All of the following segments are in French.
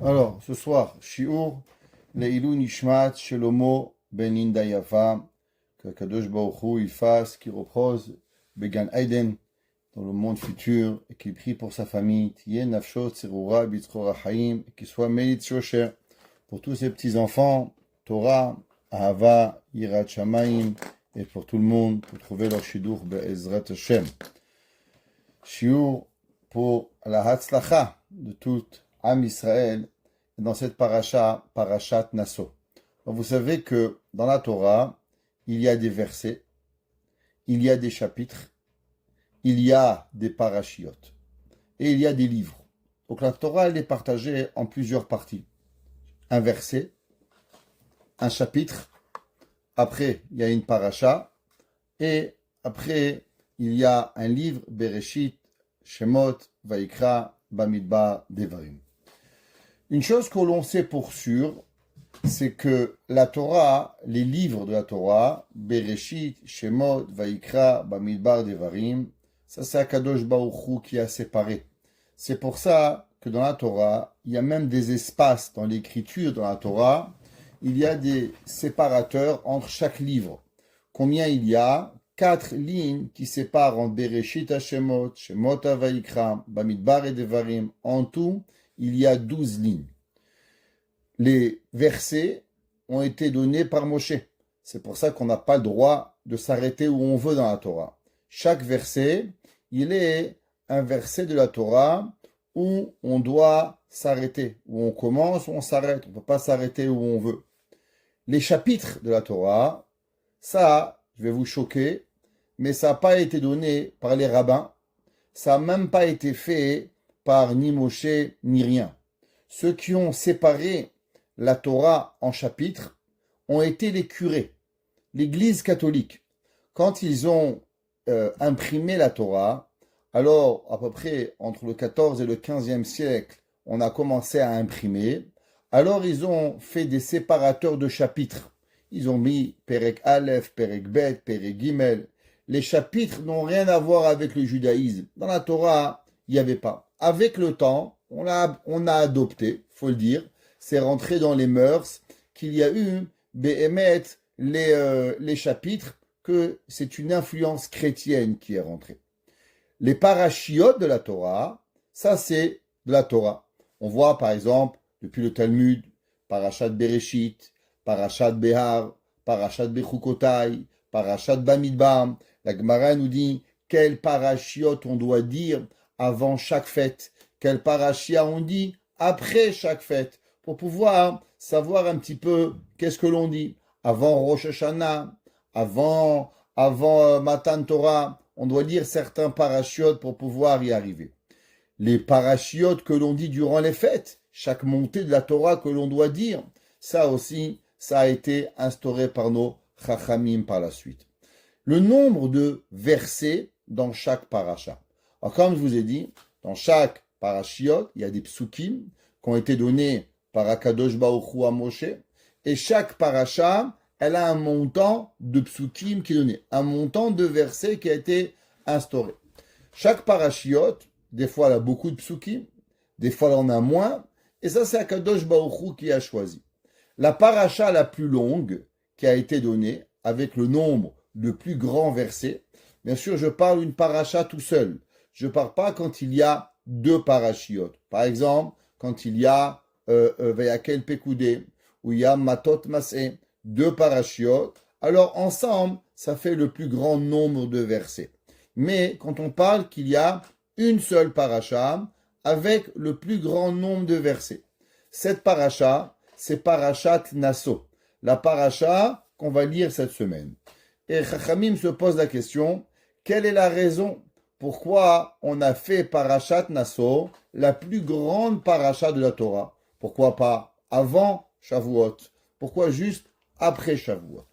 Alors, ce soir, Shiur, Leilou Nishmat, Shelomo, Ben Inda Yafa, que Kadosh Baruch Hu, il fasse, qu'il repose, Began Aiden, dans le monde futur, et qu'il prie pour sa famille, Tien Nafshot, Serura, Bitzchora Haim, et qu'il soit Melit Shosher, pour tous ses petits-enfants, Torah, Ahava, Yirat Shamaim, et pour tout le monde, pour trouver leur Shidur, Be'ezrat Hashem. Shiur, pour la Hatzlacha de tout Am Israël, dans cette parashat Nasso. Vous savez que dans la Torah, il y a des versets, il y a des chapitres, il y a des parashiotes, et il y a des livres. Donc la Torah, elle est partagée en plusieurs parties. Un verset, un chapitre, après il y a une parasha, et après il y a un livre, Bereshit, Shemot, Vaikra, Bamidbar, Devarim. Une chose que l'on sait pour sûr, c'est que la Torah, les livres de la Torah, Bereshit, Shemot, Vaikra, Bamidbar, Devarim, ça c'est Akadosh Baruch Hu qui a séparé. C'est pour ça que dans la Torah, il y a même des espaces dans l'écriture de la Torah, il y a des séparateurs entre chaque livre. Combien il y a? 4 lignes qui séparent entre Bereshit à Shemot, Shemot à Vaikra, Bamidbar et Devarim. En tout, il y a 12 lignes. Les versets ont été donnés par Moshe. C'est pour ça qu'on n'a pas le droit de s'arrêter où on veut dans la Torah. Chaque verset, il est un verset de la Torah où on doit s'arrêter, où on commence, où on s'arrête. On ne peut pas s'arrêter où on veut. Les chapitres de la Torah, ça, je vais vous choquer, mais ça n'a pas été donné par les rabbins. Ça n'a même pas été fait par ni Moshe ni rien. Ceux qui ont séparé la Torah en chapitres ont été les curés, l'Église catholique. Quand ils ont imprimé la Torah, alors à peu près entre le 14 et le 15e siècle, on a commencé à imprimer. Alors ils ont fait des séparateurs de chapitres. Ils ont mis Perek Aleph, Perek Bet, Perek Gimel. Les chapitres n'ont rien à voir avec le judaïsme. Dans la Torah, il n'y avait pas. Avec le temps, on a adopté, faut le dire, c'est rentré dans les mœurs qu'il y a eu, Béhémet, les chapitres, que c'est une influence chrétienne qui est rentrée. Les parashiotes de la Torah, ça c'est de la Torah. On voit par exemple, depuis le Talmud, Parashat Bereshit, Parashat Behar, Parashat Bechukotai, Parashat Bamidbar. La Gemara nous dit quel parashiot on doit dire avant chaque fête, quel parashia on dit après chaque fête, pour pouvoir savoir un petit peu qu'est-ce que l'on dit. Avant Rosh Hashanah, avant Matan Torah, on doit lire certains parashiotes pour pouvoir y arriver. Les parashiotes que l'on dit durant les fêtes, chaque montée de la Torah que l'on doit dire, ça aussi, ça a été instauré par nos chachamim par la suite. Le nombre de versets dans chaque parasha. Alors, comme je vous ai dit, dans chaque parashiot, il y a des psukim qui ont été donnés par Akadosh Baruch Hu à Moshe, et chaque parasha, elle a un montant de psukim qui est donné, un montant de versets qui a été instauré. Chaque parashiot, des fois, elle a beaucoup de psukim, des fois, elle en a moins, et ça, c'est Akadosh Baruch Hu qui a choisi. La parasha la plus longue qui a été donnée, avec le nombre de plus grands versets, bien sûr, je parle d'une parasha tout seul. Je ne parle pas quand il y a 2 parashiotes. Par exemple, quand il y a Vayakel Pekudé, où il y a Matot Masé, 2 parashiotes, alors ensemble, ça fait le plus grand nombre de versets. Mais quand on parle qu'il y a une seule parasha, avec le plus grand nombre de versets. Cette parasha, c'est Parashat Nasso, la parasha qu'on va lire cette semaine. Et Chachamim se pose la question, quelle est la raison pourquoi on a fait Parashat Nasso, la plus grande parasha de la Torah? Pourquoi pas avant Shavuot? Pourquoi juste après Shavuot?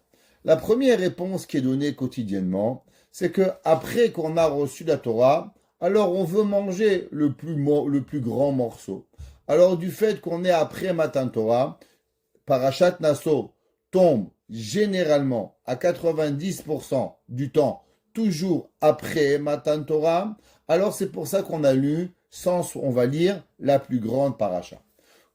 La première réponse qui est donnée quotidiennement, c'est que après qu'on a reçu la Torah, alors on veut manger le plus grand morceau. Alors du fait qu'on est après Matan Torah, Parashat Nasso tombe généralement à 90% du temps toujours après Matan Torah, alors c'est pour ça qu'on a lu, on va lire la plus grande parasha.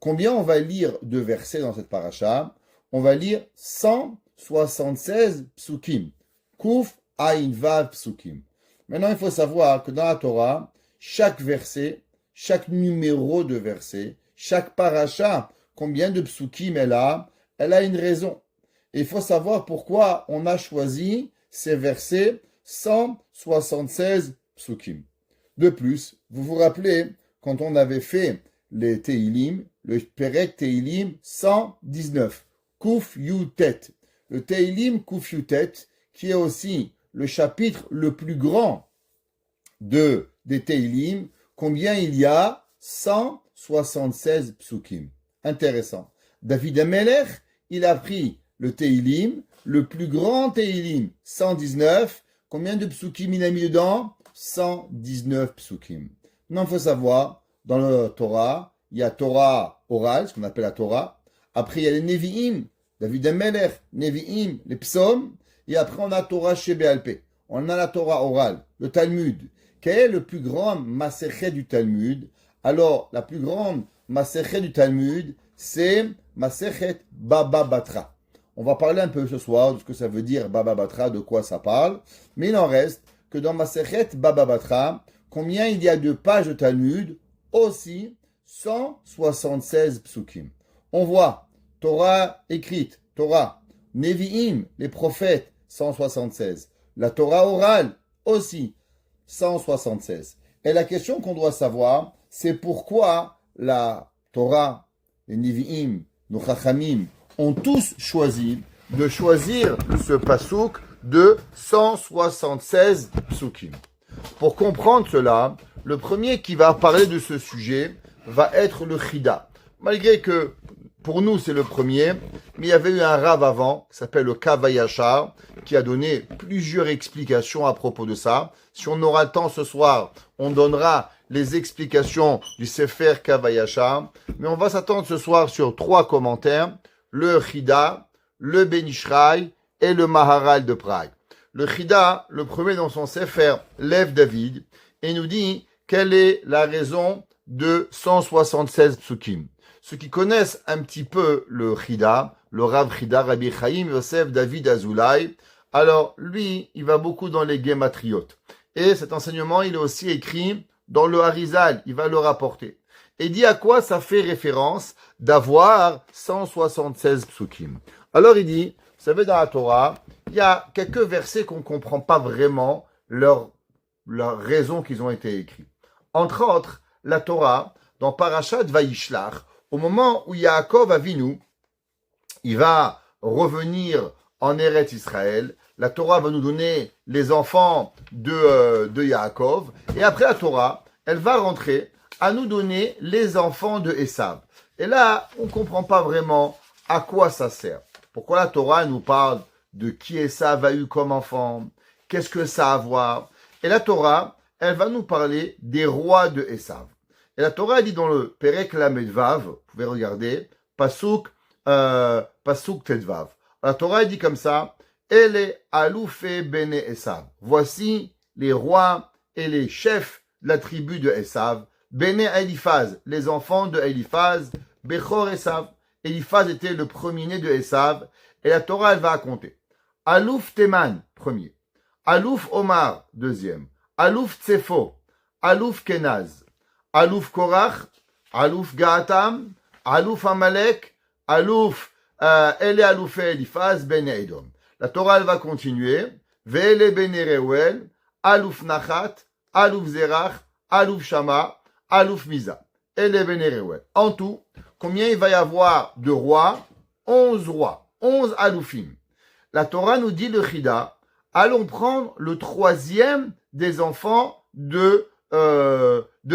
Combien on va lire de versets dans cette paracha? On va lire 176 psukim. Kuf, Ayin, Vav, psukim. Maintenant, il faut savoir que dans la Torah, chaque verset, chaque numéro de verset, chaque paracha, combien de psukim elle a une raison. Et il faut savoir pourquoi on a choisi ces versets 176 psukim. De plus, vous vous rappelez, quand on avait fait les Teilim, le Perek Teilim 119, Kuf Yutet, le Teilim Kuf Yutet, qui est aussi le chapitre le plus grand des Teilim, combien il y a? 176 psukim. Intéressant. David Amelech, il a pris le Teilim, le plus grand Teilim, 119. Combien de psukim il a mis dedans? 119 psukim. Maintenant, il faut savoir, dans le Torah, il y a Torah orale, ce qu'on appelle la Torah. Après, il y a les Nevi'im, David Amelech, Nevi'im, les psaumes. Et après, on a Torah Shebéalpé. On a la Torah orale, le Talmud. Quel est le plus grand Masechet du Talmud? Alors, la plus grande Masechet du Talmud, c'est Masechet Baba Batra. On va parler un peu ce soir de ce que ça veut dire Baba Batra, de quoi ça parle. Mais il en reste que dans Masechet Baba Batra, combien il y a de pages de Talmud? Aussi 176 psukim. On voit Torah écrite, Torah, Nevi'im, les prophètes, 176. La Torah orale, aussi 176. Et la question qu'on doit savoir, c'est pourquoi la Torah, les Nevi'im, nos Chachamim, ont tous choisi de choisir ce pasouk de 176 psukim. Pour comprendre cela, le premier qui va parler de ce sujet va être le Chida. Malgré que pour nous c'est le premier, mais il y avait eu un Rav avant, qui s'appelle le Kavayachar, qui a donné plusieurs explications à propos de ça. Si on aura le temps ce soir, on donnera les explications du Sefer Kavayachar, mais on va s'attendre ce soir sur 3 commentaires, le Chida, le Ben Ishraï et le Maharal de Prague. Le Chida, le premier dans son Sefer, lève David et nous dit quelle est la raison de 176 psukim. Ceux qui connaissent un petit peu le Chida, le Rav Chida, Rabbi Chaim Yosef David Azoulay, alors lui, il va beaucoup dans les Gematriot. Et cet enseignement, il est aussi écrit dans le Harizal, il va le rapporter. Et dit à quoi ça fait référence d'avoir 176 psukim. Alors il dit, vous savez, dans la Torah, il y a quelques versets qu'on ne comprend pas vraiment leur raison qu'ils ont été écrits. Entre autres, la Torah, dans Parashat Vayishlach, au moment où Yaakov Avinu, il va revenir en Eretz Israël, la Torah va nous donner les enfants de Yaakov, et après la Torah, elle va rentrer à nous donner les enfants de Esav. Et là, on ne comprend pas vraiment à quoi ça sert. Pourquoi la Torah nous parle de qui Esav a eu comme enfant? Qu'est-ce que ça a à voir? Et la Torah, elle va nous parler des rois de Esav. Et la Torah dit dans le Perek Lamed Vav, vous pouvez regarder, Pasuk Tetvav. La Torah dit comme ça, Ele Aloufé Bene Esav. Voici les rois et les chefs de la tribu de Esav. Bene Eliphaz, les enfants de Eliphaz, Bechor Esav. Eliphaz était le premier-né de Esav, et la Torah, elle va raconter. Alouf Teman, premier. Alouf Omar, deuxième. Alouf Tsefo. Alouf Kenaz. Alouf Korach. Alouf Gaatam. Alouf Amalek. Alouf Ele Aloufé Eliphaz, Ben Edom. La Torah, elle va continuer. Vele Ben Reuel. Alouf Nachat. Alouf Zerach. Alouf Shama. Alouf Miza. Ele Ben Reuel. En tout, combien il va y avoir de rois? 11 rois. 11 Aloufim. La Torah nous dit le Chida, allons prendre le troisième des enfants de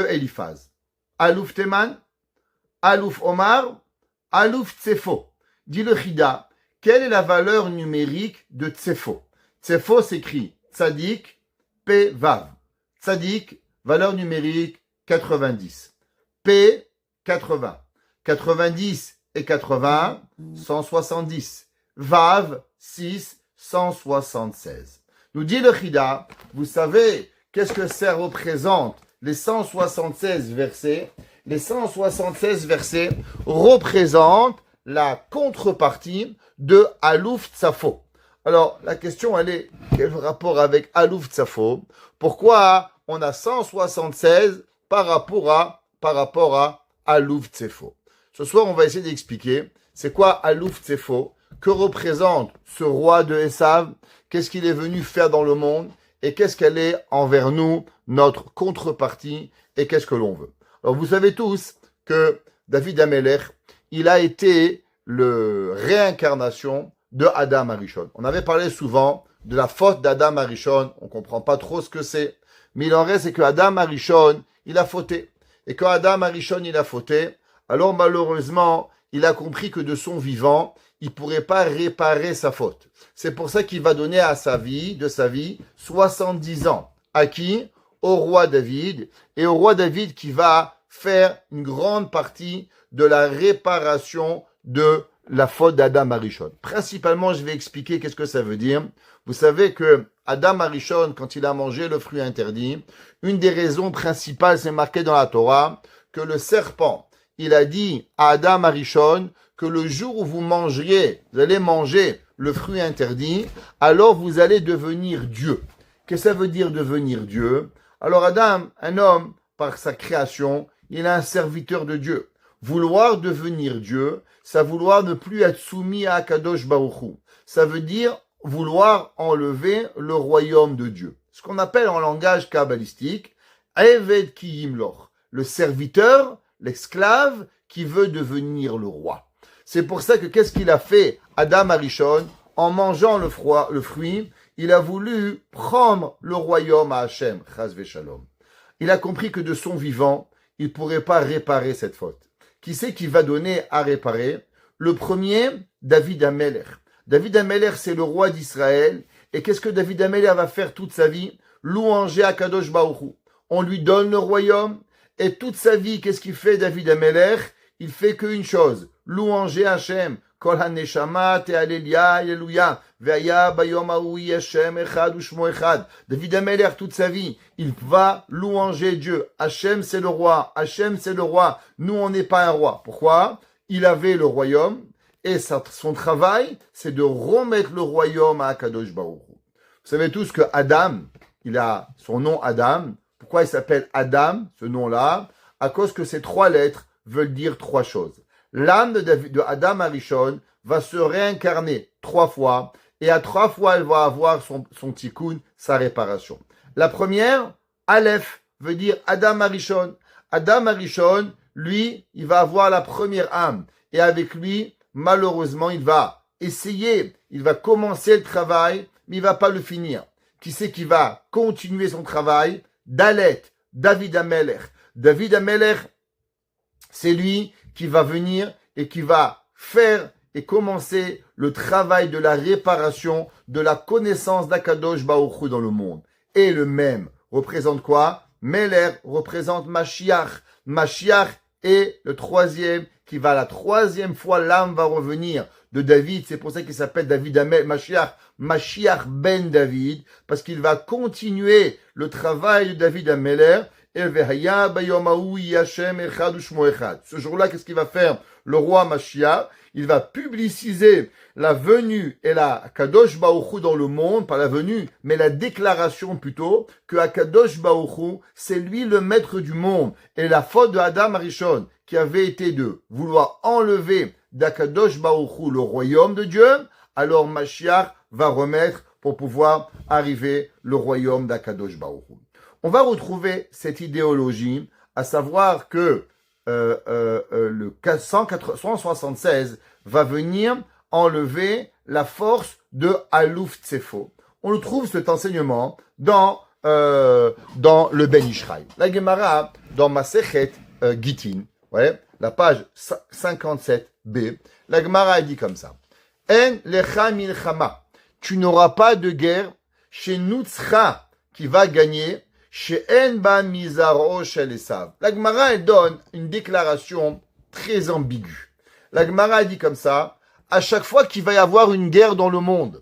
Eliphaz. Alouf Teman, Alouf Omar, Alouf Tsefo. Dit le Chida, quelle est la valeur numérique de Tsefo? Tsefo s'écrit Tzadik, P, Vav. Tzadik, valeur numérique 90. P, 80. 90 et 80, 170. Vav, 6, 176. Nous dit le Chida, vous savez qu'est-ce que ça représente, les 176 versets? les 176 versets représentent la contrepartie de Alouf Tsafo. Alors, la question, elle est, quel rapport avec Alouf Tsafo? Pourquoi on a 176 par rapport à Alouf Tsafo? Ce soir, on va essayer d'expliquer c'est quoi Alouf Tsafo, que représente ce roi de Esav, qu'est-ce qu'il est venu faire dans le monde, et qu'est-ce qu'elle est envers nous, notre contrepartie, et qu'est-ce que l'on veut. Alors, vous savez tous que David Amelech, il a été le réincarnation de Adam Arishon. On avait parlé souvent de la faute d'Adam Arishon, on comprend pas trop ce que c'est, mais il en reste c'est que Adam Arishon, il a fauté. Et quand Adam Arishon, il a fauté, alors malheureusement, il a compris que de son vivant, il pourrait pas réparer sa faute. C'est pour ça qu'il va donner à de sa vie, 70 ans. À qui? Au roi David. Et au roi David qui va faire une grande partie de la réparation de la faute d'Adam Arishon. Principalement, je vais expliquer qu'est-ce que ça veut dire. Vous savez que Adam Arishon, quand il a mangé le fruit interdit, une des raisons principales, c'est marqué dans la Torah, que le serpent, il a dit à Adam Arishon que le jour où vous allez manger le fruit interdit, alors vous allez devenir Dieu. Qu'est-ce que ça veut dire devenir Dieu? Alors Adam, un homme, par sa création, il est un serviteur de Dieu. Vouloir devenir Dieu, ça vouloir ne plus être soumis à Akadosh Baruch Hu. Ça veut dire vouloir enlever le royaume de Dieu. Ce qu'on appelle en langage kabbalistique, Eved ki yimloch, le serviteur, l'esclave qui veut devenir le roi. C'est pour ça que qu'est-ce qu'il a fait Adam Arishon en mangeant le fruit, il a voulu prendre le royaume à Hachem, Chas v'Shalom. Il a compris que de son vivant, il ne pourrait pas réparer cette faute. Qui c'est qui va donner à réparer? Le premier, David Amelech. David Amelech, c'est le roi d'Israël. Et qu'est-ce que David Amelech va faire toute sa vie? Louanger Akadosh Baruch Hu. On lui donne le royaume. Et toute sa vie, qu'est-ce qu'il fait David Amelech? Il fait qu'une chose. Louanger Hachem. Kol haneshama te'alelia, alléluia. Ve'aya bayom haoui Hachem echad u'shmo echad. David Amelech, toute sa vie, il va louanger Dieu. Hachem, c'est le roi. Hachem, c'est le roi. Nous, on n'est pas un roi. Pourquoi? Il avait le royaume. Et son travail, c'est de remettre le royaume à Akadosh Baruch Hu. Vous savez tous que Adam, il a son nom Adam. Pourquoi il s'appelle Adam, ce nom-là? À cause que ces trois lettres veulent dire trois choses. L'âme de Adam Arishon va se réincarner 3 fois, et à 3 fois, elle va avoir son tikkun, sa réparation. La première, Aleph, veut dire Adam Arishon. Adam Arishon, lui, il va avoir la première âme, et avec lui, malheureusement, il va commencer le travail, mais il va pas le finir. Qui c'est qui va continuer son travail? Dalet, David Amelech. David Amelech, c'est lui qui va venir et qui va faire et commencer le travail de la réparation, de la connaissance d'Akadosh Baruch Hu dans le monde. Et le même représente quoi? Melech représente Mashiach. Mashiach est le troisième qui va la troisième fois, l'âme va revenir de David. C'est pour ça qu'il s'appelle David Mashiach, Mashiach ben David, parce qu'il va continuer le travail de David Amelech. Ce jour-là, qu'est-ce qu'il va faire le roi Mashiach? Il va publiciser la venue et la Kadosh Baruch Hu dans le monde, pas la venue, mais la déclaration plutôt, que Akadosh Baruch Hu, c'est lui le maître du monde. Et la faute de Adam Arishon, qui avait été de vouloir enlever d'Akadosh Baruch Hu le royaume de Dieu, alors Mashiach va remettre pour pouvoir arriver le royaume d'Akadosh Baruch Hu. On va retrouver cette idéologie, à savoir que le 176 va venir enlever la force de Alouf Tsefo. On le trouve cet enseignement dans le Ben Ishraï. La Gemara, dans Masechet Gittin, ouais, la page 57b, la Gemara dit comme ça. En lecha milchama, tu n'auras pas de guerre chez Nutzcha qui va gagner. La Gemara, elle donne une déclaration très ambiguë. La Gemara dit comme ça, à chaque fois qu'il va y avoir une guerre dans le monde,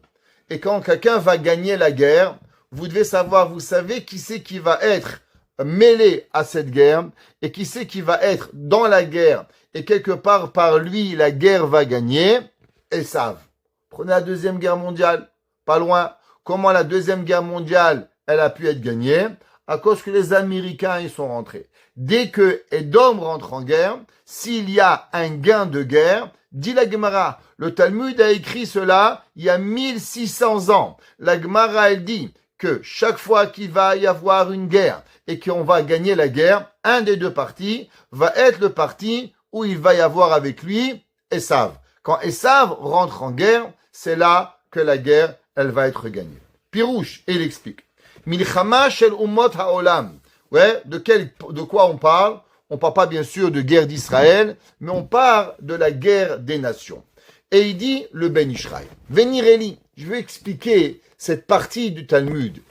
et quand quelqu'un va gagner la guerre, vous devez savoir, vous savez qui c'est qui va être mêlé à cette guerre et qui sait qu'il va être dans la guerre et quelque part par lui la guerre va gagner? Esav. Prenez la Deuxième Guerre mondiale, pas loin. Comment la Deuxième Guerre mondiale, elle a pu être gagnée? À cause que les Américains y sont rentrés. Dès que Edom rentre en guerre, s'il y a un gain de guerre, dit la Gemara, le Talmud a écrit cela il y a 1600 ans. La Gemara, elle dit que chaque fois qu'il va y avoir une guerre et qu'on va gagner la guerre, un des deux partis va être le parti où il va y avoir avec lui Esav. Quand Esav rentre en guerre, c'est là que la guerre, elle va être gagnée. Pirouche, il explique. Milchama shel umot haolam. Ouais, de quoi on parle? On parle pas bien sûr de guerre d'Israël, mais on parle de la guerre des nations. Et il dit le Ben Ishraï. Venireli, je vais expliquer cette partie du Talmud.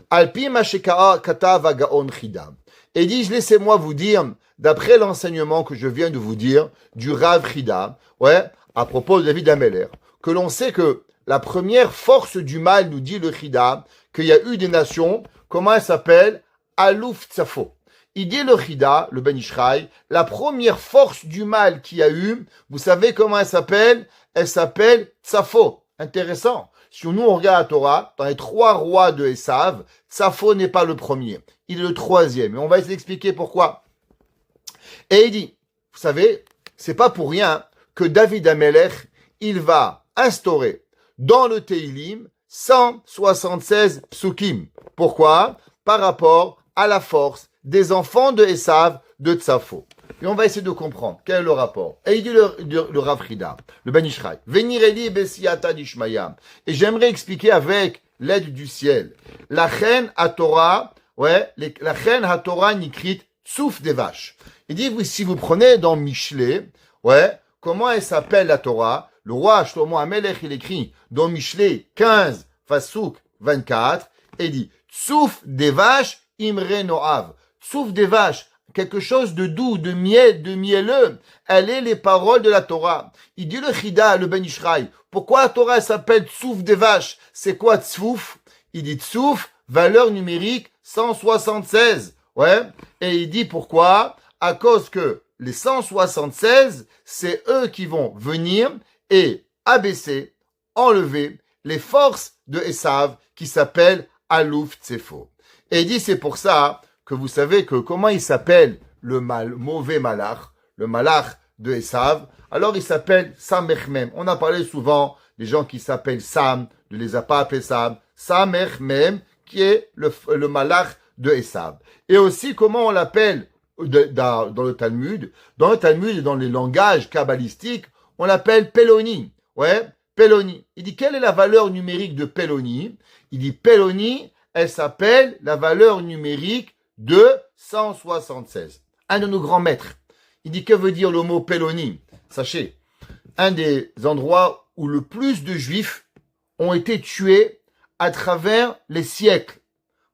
Alpi mashekara katav agaon chidam. Et il dit, laissez-moi vous dire, d'après l'enseignement que je viens de vous dire, du Rav Chida, ouais, à propos de David Ameller, que l'on sait que la première force du mal, nous dit le Chida, qu'il y a eu des nations, comment elle s'appelle? Alouf Tsafo. Il dit le Chida, le Ben Ishraï, la première force du mal qu'il y a eu, vous savez comment elle s'appelle? Elle s'appelle Tsafo. Intéressant. Si nous on regarde la Torah, dans les 3 rois de Esav, Tsafo n'est pas le premier, il est le 3e. Et on va essayer d'expliquer pourquoi. Et il dit, vous savez, c'est pas pour rien que David Amelech, il va instaurer dans le Teilim 176 psukim. Pourquoi? Par rapport à la force des enfants de Esav de Tsafo. Et on va essayer de comprendre quel est le rapport. Et il dit le Rav Chida, le Ben Ishraï, Venireli besiata dishmaya. Et j'aimerais expliquer avec l'aide du ciel. La reine à Torah, ouais, la reine à Torah nikrit Tsouf des vaches. Il dit, si vous prenez dans Michelet, ouais, comment elle s'appelle la Torah? Le roi Shlomo Amelech, il écrit dans Michelet 15, Fasouk 24, et dit, Tsouf des vaches, Imre Noav. Tsouf des vaches, quelque chose de doux, de mielleux. Elle est les paroles de la Torah. Il dit le Chida, le Ben Ishraï. Pourquoi la Torah s'appelle Tsouf des vaches? C'est quoi Tsouf? Il dit Tsouf, valeur numérique 176. Ouais. Et il dit pourquoi? À cause que les 176, c'est eux qui vont venir et abaisser, enlever les forces de Esav qui s'appellent Alouf Tsefo. Et il dit c'est pour ça que vous savez que comment il s'appelle le mauvais malach, le malach de Esav, alors il s'appelle Samechmem. On a parlé souvent des gens qui s'appellent Sam, ne les a pas appelés Sam, Samechmem, qui est le malach de Esav. Et aussi comment on l'appelle dans le Talmud. Dans le Talmud et dans les langages kabbalistiques, on l'appelle Peloni. Ouais, Peloni. Il dit quelle est la valeur numérique de Peloni? Il dit Peloni, elle s'appelle la valeur numérique de 176. Un de nos grands maîtres. Il dit que veut dire le mot Peloni? Sachez, un des endroits où le plus de juifs ont été tués à travers les siècles.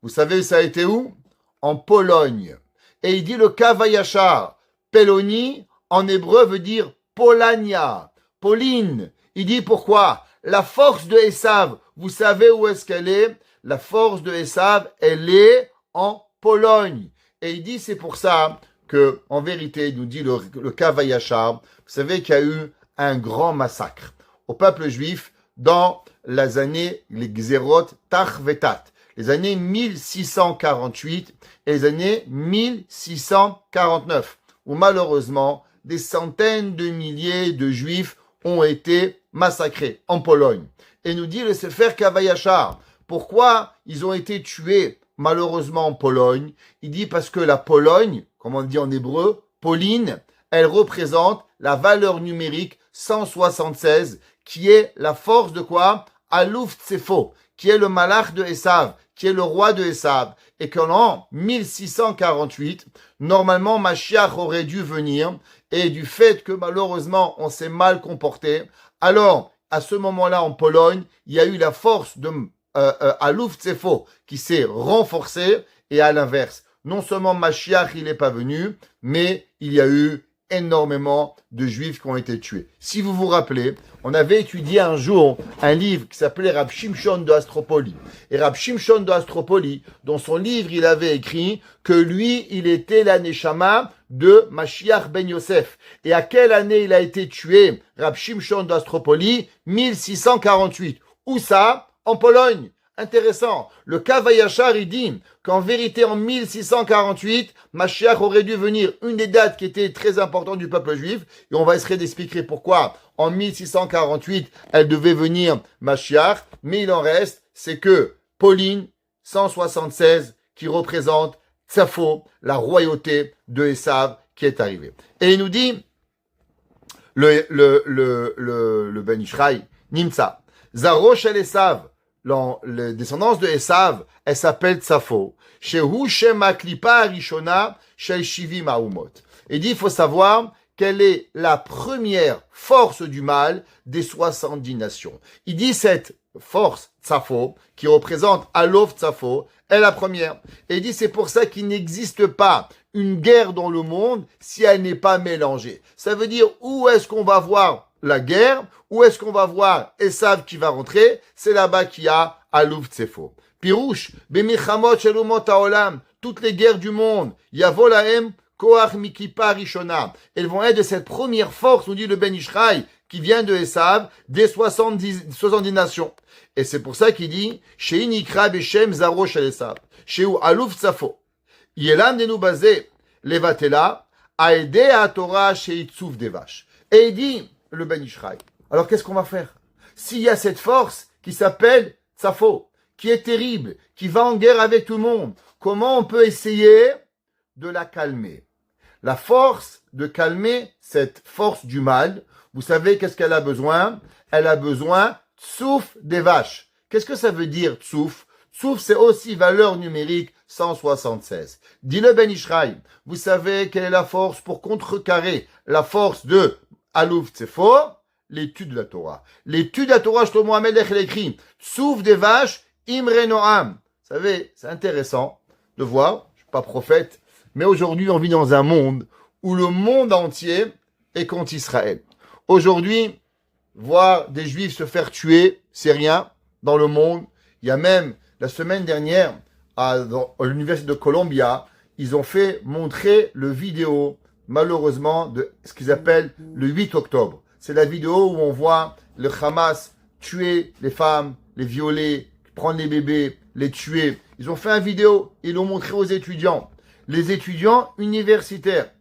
Vous savez ça a été où? En Pologne. Et il dit le Kavayachar. Peloni, en hébreu, veut dire Polania, Pauline. Il dit pourquoi? La force de Esav, vous savez où est-ce qu'elle est? La force de Esav, elle est en Pologne. Et il dit c'est pour ça que, en vérité, il nous dit le Kavayachar, vous savez qu'il y a eu un grand massacre au peuple juif dans les années, les Gzerot Tachvetat, les années 1648 et les années 1649, où malheureusement, des centaines de milliers de juifs ont été massacrés en Pologne. Et nous dit le Sefer Kavayachar, pourquoi ils ont été tués malheureusement en Pologne? Il dit parce que la Pologne, comme on dit en hébreu, Pauline, elle représente la valeur numérique 176, qui est la force de quoi? Alouf Tsefo, qui est le malach de Esav, qui est le roi de Esav, et qu'en 1648, normalement, Mashiach aurait dû venir, et du fait que malheureusement, on s'est mal comporté, alors, à ce moment-là, en Pologne, il y a eu la force de Alouf Tsefo qui s'est renforcée, et à l'inverse, non seulement Mashiach, il n'est pas venu, mais il y a eu énormément de Juifs qui ont été tués. Si vous vous rappelez, on avait étudié un jour un livre qui s'appelait Rab Shimshon de Astropoli. Et Rab Shimshon de Astropoli, dans son livre, il avait écrit que lui, il était la Neshama de Mashiach ben Yosef. Et à quelle année il a été tué, Rab Shimshon de Astropoli? 1648. Où ça? En Pologne. Intéressant. Le Kavayachar, il dit qu'en vérité, en 1648, Mashiach aurait dû venir, une des dates qui était très importante du peuple juif, et on va essayer d'expliquer pourquoi en 1648, elle devait venir Mashiach, mais il en reste, c'est que Pauline, 176, qui représente Tsafo, la royauté de Esav, qui est arrivée. Et il nous dit, le Ben Ishraï, Nimsa, Zarosh el Esav, les descendances de Esav, elle s'appelle Tsafo. Shehu Shema Klipa Arishona Shel Shivim Haumot. Et dit, il faut savoir quelle est la première force du mal des 70 nations. Il dit cette force Tsafo, qui représente Alof Tsafo, est la première. Et il dit, c'est pour ça qu'il n'existe pas une guerre dans le monde si elle n'est pas mélangée. Ça veut dire, où est-ce qu'on va voir la guerre, où est-ce qu'on va voir Esav qui va rentrer? C'est là-bas qu'il y a Alouf Tsefo. Pirouche, Bemichamot Shelumot Haolam, toutes les guerres du monde, Yavo Lahem, Koach Mikipa Rishona. Elles vont être de cette première force, nous dit le Ben Ishraï, qui vient de Esav, des 70 nations. Et c'est pour ça qu'il dit, Shei Nikra Beshem Zaro Shel Esav, Sheu Alouf Tsafo. Yelam Denu Bazé, Levatela, Aede à Torah Shei Tzouf Devash. Et il dit, le Ben Ishraï. Alors qu'est-ce qu'on va faire? S'il y a cette force qui s'appelle Tsafo, qui est terrible, qui va en guerre avec tout le monde, comment on peut essayer de la calmer? La force de calmer cette force du mal, vous savez qu'est-ce qu'elle a besoin? Elle a besoin Tsouf des vaches. Qu'est-ce que ça veut dire Tsouf? Tsouf, c'est aussi valeur numérique 176. Dit le Ben Ishraï, vous savez quelle est la force pour contrecarrer la force de Alouf Tsefo, l'étude de la Torah. L'étude de la Torah, Shlomo HaMelech l'écrit, Tsouf des vaches, Imre Noam. Vous savez, c'est intéressant de voir, je ne suis pas prophète, mais aujourd'hui on vit dans un monde où le monde entier est contre Israël. Aujourd'hui, voir des Juifs se faire tuer, c'est rien dans le monde. Il y a même, la semaine dernière, à l'université de Columbia, ils ont fait montrer le vidéo malheureusement, de ce qu'ils appellent le 8 octobre. C'est la vidéo où on voit le Hamas tuer les femmes, les violer, prendre les bébés, les tuer. Ils ont fait une vidéo, ils l'ont montré aux étudiants. Les étudiants universitaires,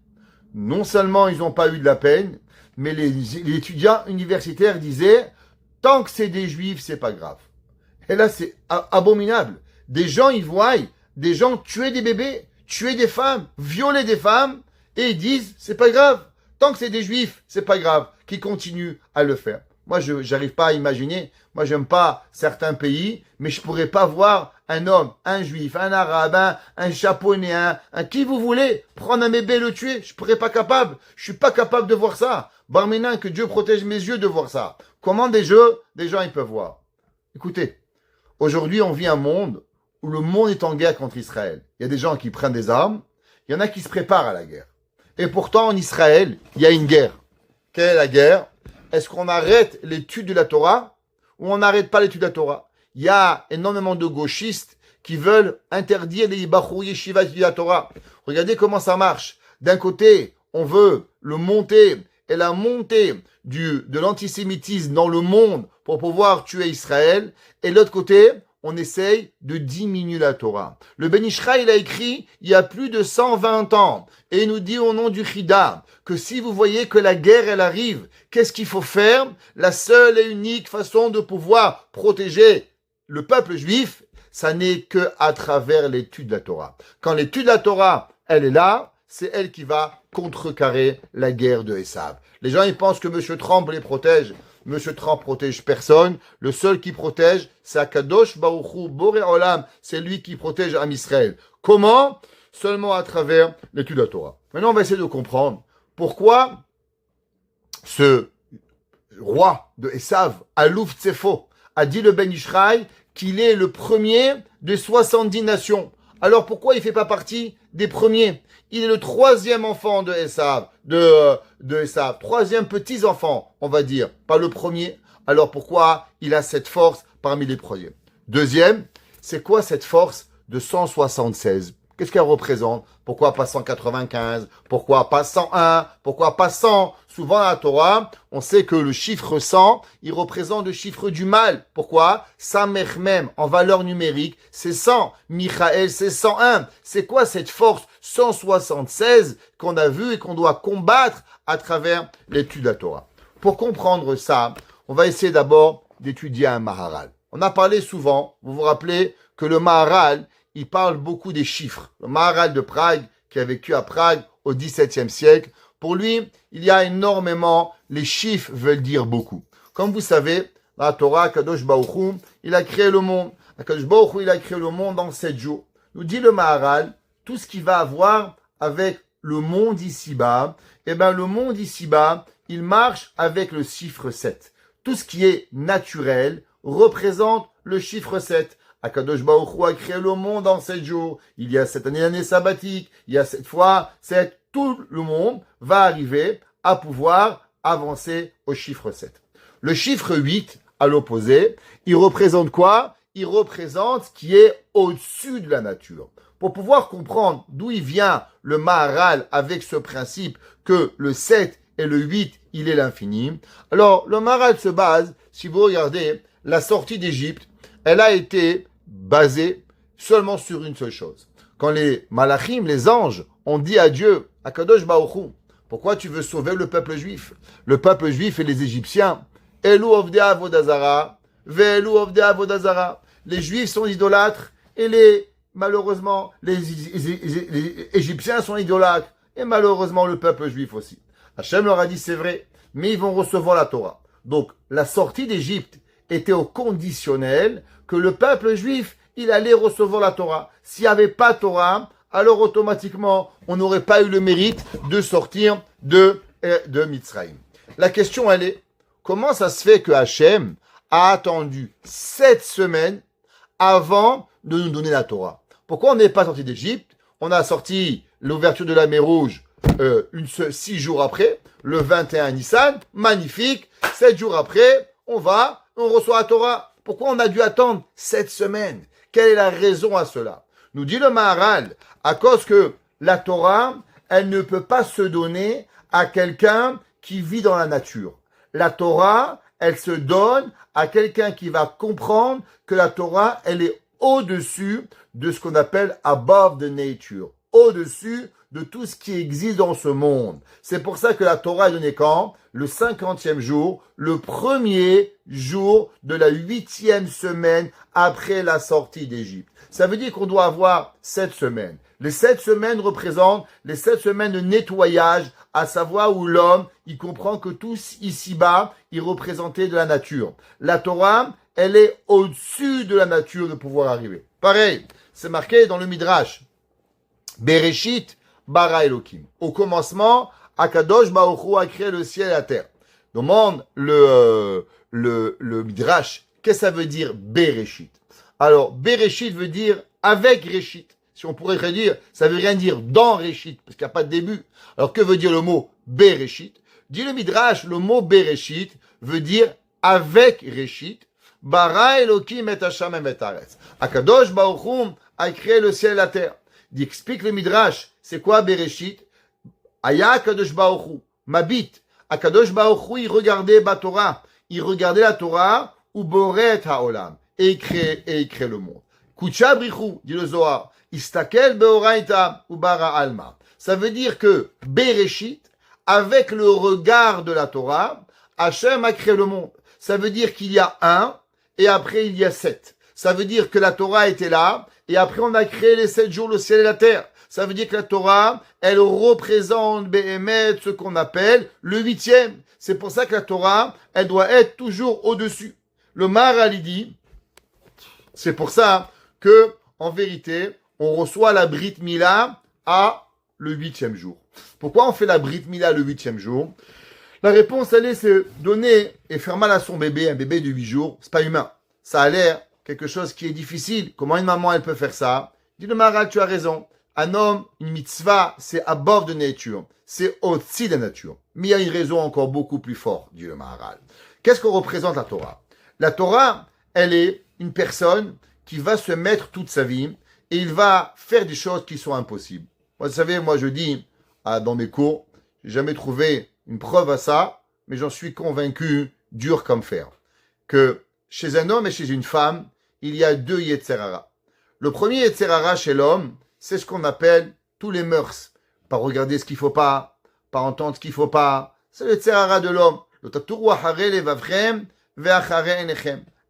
non seulement ils n'ont pas eu de la peine, mais les étudiants universitaires disaient, tant que c'est des juifs, c'est pas grave. Et là, c'est abominable. Des gens, ils voient des gens tuer des bébés, tuer des femmes, violer des femmes, et ils disent, c'est pas grave. Tant que c'est des juifs, c'est pas grave. Qui continuent à le faire. Moi, j'arrive pas à imaginer. Moi, j'aime pas certains pays, mais je pourrais pas voir un homme, un juif, un arabe, un japonais, un qui vous voulez, prendre un bébé et le tuer. Je pourrais pas capable. Je suis pas capable de voir ça. Barménin, que Dieu protège mes yeux de voir ça. Comment des gens, ils peuvent voir? Écoutez, aujourd'hui, on vit un monde où le monde est en guerre contre Israël. Il y a des gens qui prennent des armes. Il y en a qui se préparent à la guerre. Et pourtant, en Israël, il y a une guerre. Quelle est la guerre? Est-ce qu'on arrête l'étude de la Torah ou on n'arrête pas l'étude de la Torah? Il y a énormément de gauchistes qui veulent interdire les Bachou Yeshiva de la Torah. Regardez comment ça marche. D'un côté, on veut le monter et la montée de l'antisémitisme dans le monde pour pouvoir tuer Israël. Et de l'autre côté, on essaye de diminuer la Torah. Le Ben Ishraï, il a écrit il y a plus de 120 ans, et il nous dit au nom du Chida, que si vous voyez que la guerre, elle arrive, qu'est-ce qu'il faut faire? La seule et unique façon de pouvoir protéger le peuple juif, ça n'est que à travers l'étude de la Torah. Quand l'étude de la Torah, elle est là, c'est elle qui va contrecarrer la guerre de Esav. Les gens, ils pensent que M. Trump les protège. M. Trump protège personne. Le seul qui protège, c'est Akadosh Baruch Hu, Boré Olam. C'est lui qui protège Am Israël. Comment? Seulement à travers l'étude de la Torah. Maintenant, on va essayer de comprendre pourquoi ce roi de Esav, Alouf Tsefo, a dit le Ben Ishraï qu'il est le premier des 70 nations. Alors pourquoi il ne fait pas partie des premiers. Il est le troisième enfant de Esav, de Esav. Troisième petit-enfant, on va dire, pas le premier. Alors pourquoi il a cette force parmi les premiers? Deuxième, c'est quoi cette force de 176? Qu'est-ce qu'elle représente? Pourquoi pas 195? Pourquoi pas 101? Pourquoi pas 100? Souvent à la Torah, on sait que le chiffre 100, il représente le chiffre du mal. Pourquoi? Samech même, en valeur numérique, c'est 100. Michael, c'est 101. C'est quoi cette force 176 qu'on a vu et qu'on doit combattre à travers l'étude de la Torah? Pour comprendre ça, on va essayer d'abord d'étudier un Maharal. On a parlé souvent, vous vous rappelez, que le Maharal, il parle beaucoup des chiffres. Le Maharal de Prague, qui a vécu à Prague au XVIIe siècle, pour lui, il y a énormément, les chiffres veulent dire beaucoup. Comme vous savez, dans la Torah, Kadosh Baruch Hu, il a créé le monde. Kadosh Baruch Hu, il a créé le monde en 7 jours. Nous dit le Maharal, tout ce qui va avoir avec le monde ici-bas, eh ben, le monde ici-bas, il marche avec le chiffre 7. Tout ce qui est naturel représente le chiffre 7. Akadosh Baruch Hu a créé le monde en 7 jours. Il y a 7 années sabbatiques. Il y a 7 fois 7. Tout le monde va arriver à pouvoir avancer au chiffre 7. Le chiffre 8, à l'opposé, il représente quoi? Il représente ce qui est au-dessus de la nature. Pour pouvoir comprendre d'où il vient le Maharal avec ce principe que le 7 et le 8, il est l'infini. Alors, le Maharal se base, si vous regardez, la sortie d'Égypte, elle a été basée seulement sur une seule chose. Quand les malachim, les anges, ont dit à Dieu, à Kadosh Baruch Hu, pourquoi tu veux sauver le peuple juif? Le peuple juif et les Égyptiens. Elu ovdei avodazara, ve'elu ovdei avodazara. Les Juifs sont idolâtres et malheureusement, les Égyptiens sont idolâtres. Et malheureusement, le peuple juif aussi. Hachem leur a dit, c'est vrai, mais ils vont recevoir la Torah. Donc, la sortie d'Égypte était au conditionnel que le peuple juif, il allait recevoir la Torah. S'il n'y avait pas Torah, alors automatiquement, on n'aurait pas eu le mérite de sortir de Mitzrayim. La question, elle est, comment ça se fait que Hachem a attendu 7 semaines avant de nous donner la Torah? Pourquoi on n'est pas sorti d'Égypte? On a sorti l'ouverture de la mer Rouge 6 jours après, le 21 Nissan, magnifique. 7 jours après, on reçoit la Torah. Pourquoi on a dû attendre 7 semaines? Quelle est la raison à cela? Nous dit le Maharal, à cause que la Torah, elle ne peut pas se donner à quelqu'un qui vit dans la nature. La Torah, elle se donne à quelqu'un qui va comprendre que la Torah, elle est au-dessus de ce qu'on appelle above the nature, au-dessus de tout ce qui existe dans ce monde. C'est pour ça que la Torah est donnée quand? Le 50e jour, le premier jour de la 8e semaine après la sortie d'Égypte. Ça veut dire qu'on doit avoir 7 semaines. Les 7 semaines représentent les 7 semaines de nettoyage, à savoir où l'homme, il comprend que tout ici-bas, il représentait de la nature. La Torah, elle est au-dessus de la nature de pouvoir arriver. Pareil, c'est marqué dans le Midrash. Bereshit bara Elokim. Au commencement, Akadosh Baruch Hu a créé le ciel et la terre. Demande le Midrash, qu'est-ce que ça veut dire Bereshit? Alors, Bereshit veut dire avec Réchit. Si on pourrait dire, ça veut rien dire dans Réchit, parce qu'il n'y a pas de début. Alors, que veut dire le mot Bereshit? Dit le Midrash, le mot Bereshit veut dire avec Réchit. Bara Elokim et Hashem et Aretz. Akadosh Baruch Hu a créé le ciel et la terre. Il explique le Midrash, c'est quoi Bereshit? Aya Akadosh Baruch Hu, Mabit. Akadosh Baruch Hu, il regardait Torah. Il regardait la Torah, ou Boret Haolam. Et il crée le monde. Kucha Brichu, dit le Zohar. Istakel Beoraita, ou Bara Alma. Ça veut dire que Bereshit, avec le regard de la Torah, Hachem a créé le monde. Ça veut dire qu'il y a 1, et après il y a 7. Ça veut dire que la Torah était là, et après on a créé les 7 jours, le ciel et la terre. Ça veut dire que la Torah, elle représente Behemet, ce qu'on appelle le 8e. C'est pour ça que la Torah, elle doit être toujours au-dessus. Le Maharal dit, c'est pour ça que, en vérité, on reçoit la Brit Mila à le 8e jour. Pourquoi on fait la Brit Mila le 8e jour? La réponse, elle est, c'est donner et faire mal à son bébé, un bébé de 8 jours, c'est pas humain. Ça a l'air quelque chose qui est difficile. Comment une maman, elle peut faire ça? Dit le Maharal, tu as raison. un homme, une mitzvah, c'est above de nature. C'est au-dessus de la nature. Mais il y a une raison encore beaucoup plus forte, dit le Maharal. Qu'est-ce que représente la Torah? La Torah, elle est une personne qui va se mettre toute sa vie et il va faire des choses qui sont impossibles. Vous savez, moi je dis dans mes cours, j'ai jamais trouvé une preuve à ça, mais j'en suis convaincu, dur comme fer, que chez un homme et chez une femme, il y a deux Yetzer Hara. Le premier Yetzer Hara chez l'homme, c'est ce qu'on appelle tous les mœurs. Pas regarder ce qu'il faut pas entendre ce qu'il faut pas. C'est le Yetzer Hara de l'homme.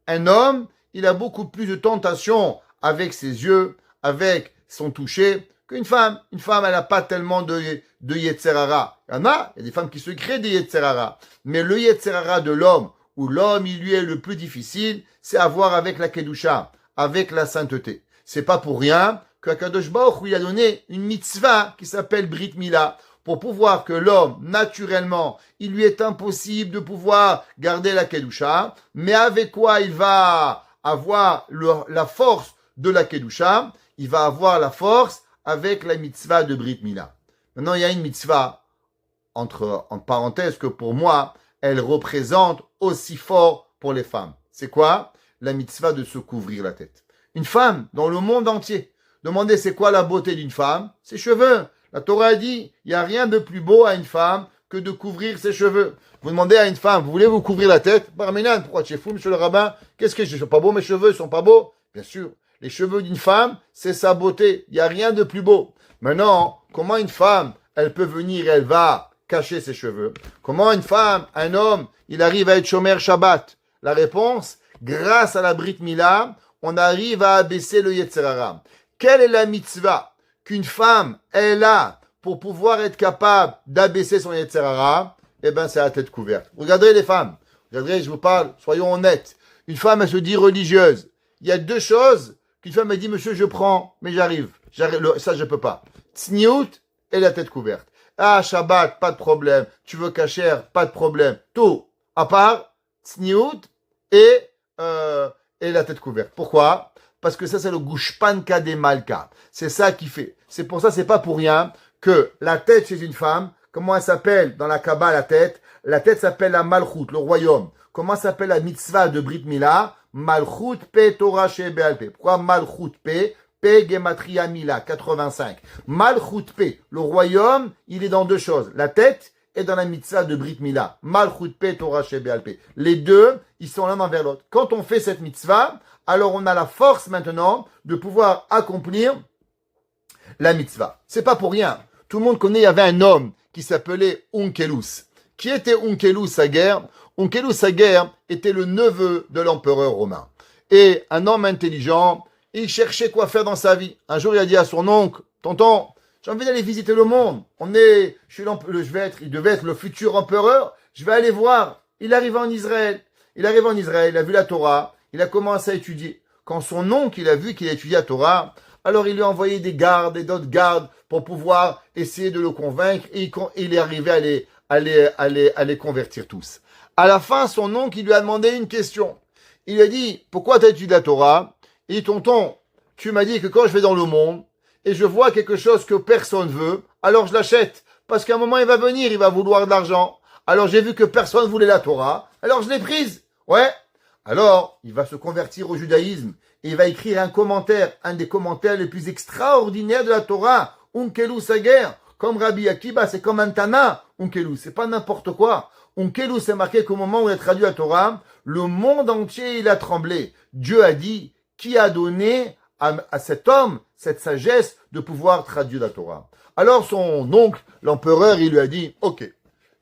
Un homme, il a beaucoup plus de tentations avec ses yeux, avec son toucher, qu'une femme. Une femme, elle n'a pas tellement de Yetzer Hara. Il y a des femmes qui se créent des Yetzer Hara. Mais le Yetzer Hara de l'homme, où l'homme, il lui est le plus difficile, c'est à voir avec la Kedusha, avec la sainteté. C'est pas pour rien qu'Akadosh Baruch Hu, il a donné une mitzvah qui s'appelle Brit Mila, pour pouvoir que l'homme, naturellement, il lui est impossible de pouvoir garder la Kedusha, mais avec quoi il va avoir la force de la Kedusha? Il va avoir la force avec la mitzvah de Brit Mila. Maintenant, il y a une mitzvah, en parenthèses, que pour moi, elle représente aussi fort pour les femmes. C'est quoi? La mitzvah de se couvrir la tête. Une femme, dans le monde entier, demandez c'est quoi la beauté d'une femme? Ses cheveux. La Torah dit, il n'y a rien de plus beau à une femme que de couvrir ses cheveux. Vous demandez à une femme, vous voulez vous couvrir la tête? Barminan, pourquoi tu es fou, monsieur le rabbin? Qu'est-ce que je suis pas beau, mes cheveux sont pas beaux? Bien sûr, les cheveux d'une femme, c'est sa beauté. Il n'y a rien de plus beau. Maintenant, comment une femme, elle peut venir, elle va cacher ses cheveux? Comment une femme, un homme, il arrive à être Shomer Shabbat? La réponse, grâce à la Brit Mila, on arrive à abaisser le Yetzer Hara. Quelle est la mitzvah qu'une femme, elle a pour pouvoir être capable d'abaisser son Yetzer Hara? Eh bien, c'est la tête couverte. Regardez les femmes. Regardez, je vous parle, soyons honnêtes. Une femme, elle se dit religieuse. Il y a deux choses qu'une femme, elle dit, monsieur, je prends, mais j'arrive. Ça, je peux pas. Tzniout et la tête couverte. Ah, Shabbat, pas de problème. Tu veux kasher, pas de problème. Tout. À part Tzniout et la tête couverte. Pourquoi? Parce que ça, c'est le gushpanka des malka. C'est ça qui fait. C'est pour ça, c'est pas pour rien que la tête chez une femme, comment elle s'appelle dans la Kabbale, la tête? La tête s'appelle la malchut, le royaume. Comment s'appelle la mitzvah de Brit Mila? Malchut pe Torah shebe'al pe. Pourquoi malchut pe? Pe gematria Mila, 85. Malchut pe, le royaume, il est dans deux choses. La tête est dans la mitzvah de Brit Mila. Malchut pe Torah shebe'al pe. Les deux, ils sont l'un envers l'autre. Quand on fait cette mitzvah, alors on a la force maintenant de pouvoir accomplir la mitzvah. C'est pas pour rien. Tout le monde connaît, il y avait un homme qui s'appelait Onkelos. Qui était Onkelos à guerre? Onkelos à guerre était le neveu de l'empereur romain. Et un homme intelligent, il cherchait quoi faire dans sa vie. Un jour, il a dit à son oncle, tonton, j'ai envie d'aller visiter le monde. Il devait être le futur empereur. Je vais aller voir. Il arrive en Israël. Il a vu la Torah. Il a commencé à étudier. Quand son oncle, il a vu qu'il a étudié la Torah, alors il lui a envoyé des gardes et d'autres gardes pour pouvoir essayer de le convaincre et il est arrivé à les convertir tous. À la fin, son oncle, il lui a demandé une question. Il lui a dit, pourquoi tu as étudié la Torah? Il dit, tonton, tu m'as dit que quand je vais dans le monde et je vois quelque chose que personne veut, alors je l'achète. Parce qu'à un moment, il va venir, il va vouloir de l'argent. Alors j'ai vu que personne voulait la Torah, alors je l'ai prise. Ouais. Alors, il va se convertir au judaïsme et il va écrire un commentaire, un des commentaires les plus extraordinaires de la Torah, Onkelos Ager, comme Rabbi Akiba, c'est comme un Tana, Onkelos, c'est pas n'importe quoi. Onkelos, c'est marqué qu'au moment où il a traduit la Torah, le monde entier, il a tremblé. Dieu a dit, qui a donné à cet homme cette sagesse de pouvoir traduire la Torah? Alors son oncle, l'empereur, il lui a dit, ok,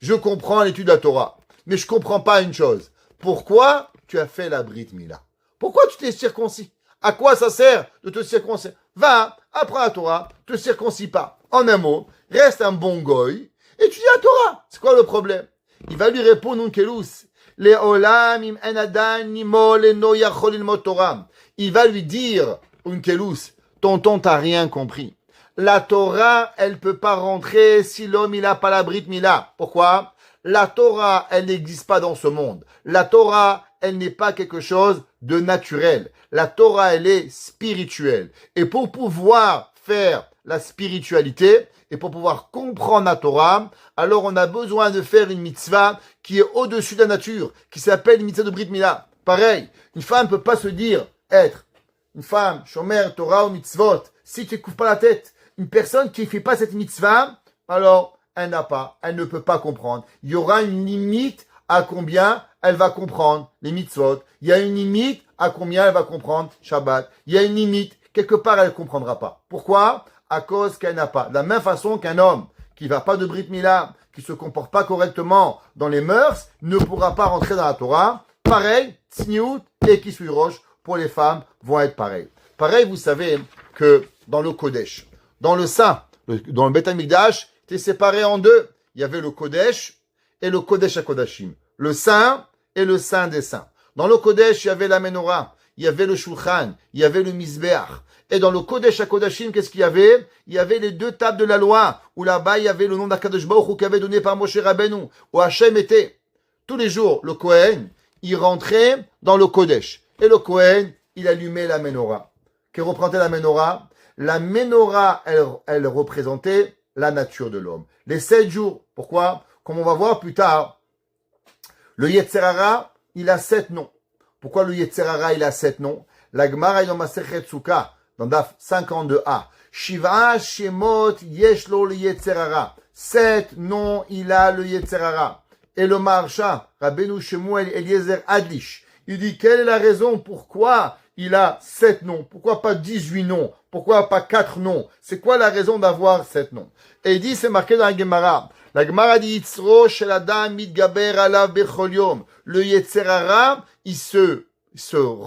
je comprends l'étude de la Torah, mais je comprends pas une chose. Pourquoi tu as fait la Brit Mila? Pourquoi tu t'es circoncis? À quoi ça sert de te circoncire? Va, apprends la Torah, te circoncis pas. En un mot, reste un bon goy, étudie la Torah. C'est quoi le problème? Il va lui répondre, Onkelos, Le'olam im en adan nimo leno yachol ilmod Torah. Il va lui dire, Onkelos, tonton, t'as rien compris. La Torah, elle peut pas rentrer si l'homme, il a pas la Brit Mila. Pourquoi? La Torah, elle n'existe pas dans ce monde. La Torah, elle n'est pas quelque chose de naturel. La Torah, elle est spirituelle. Et pour pouvoir faire la spiritualité et pour pouvoir comprendre la Torah, alors on a besoin de faire une mitzvah qui est au-dessus de la nature, qui s'appelle une mitzvah de Brit Mila. Pareil, une femme ne peut pas se dire être une femme, shomer, Torah ou mitzvot, si tu ne couvres pas la tête. Une personne qui ne fait pas cette mitzvah, alors elle ne peut pas comprendre. Il y aura une limite à combien elle va comprendre les mitzvot. Il y a une limite à combien elle va comprendre Shabbat. Il y a une limite, quelque part elle ne comprendra pas. Pourquoi? À cause qu'elle n'a pas. De la même façon qu'un homme qui ne va pas de Brit Mila, qui ne se comporte pas correctement dans les mœurs, ne pourra pas rentrer dans la Torah. Pareil, Tzniut et Kisui Rosh, pour les femmes, vont être pareils. Pareil, vous savez que dans le Kodesh, dans le Saint, dans le Beth Amikdash, c'était séparé en deux. Il y avait le Kodesh et le Kodesh HaKodashim. Le Saint et le Saint des Saints. Dans le Kodesh, il y avait la Menorah, il y avait le Shulchan, il y avait le Mizbeach. Et dans le Kodesh HaKodashim, qu'est-ce qu'il y avait? Il y avait les deux tables de la loi, où là-bas, il y avait le nom d'Akadosh Baruch Hu qu'avait donné par Moshe Rabbeinu, où Hachem était. Tous les jours, le Kohen, il rentrait dans le Kodesh. Et le Kohen, il allumait la Menorah. Que représentait la Menorah? La Menorah, elle représentait la nature de l'homme. Les 7 jours. Pourquoi? Comme on va voir plus tard, le Yetzer Hara, il a 7 noms. Pourquoi le Yetzer Hara, il a 7 noms? La Gemara dans Masechet Sukkah, dans Daf 52a. Shiva Shemot Yeshlo le Yetzer Hara. 7 noms, il a le Yetzer Hara. Et le Maharsha, Rabbeinu Shemuel Eliezer Adlish, il dit quelle est la raison pourquoi il a 7 noms? Pourquoi pas 18 noms? Pourquoi pas 4 noms? C'est quoi la raison d'avoir 7 noms? Et il dit, c'est marqué dans la Gemara. La Gemara dit, Yitzro shel adam mitgaber alav bechol yom. Le Yetzer Hara, il se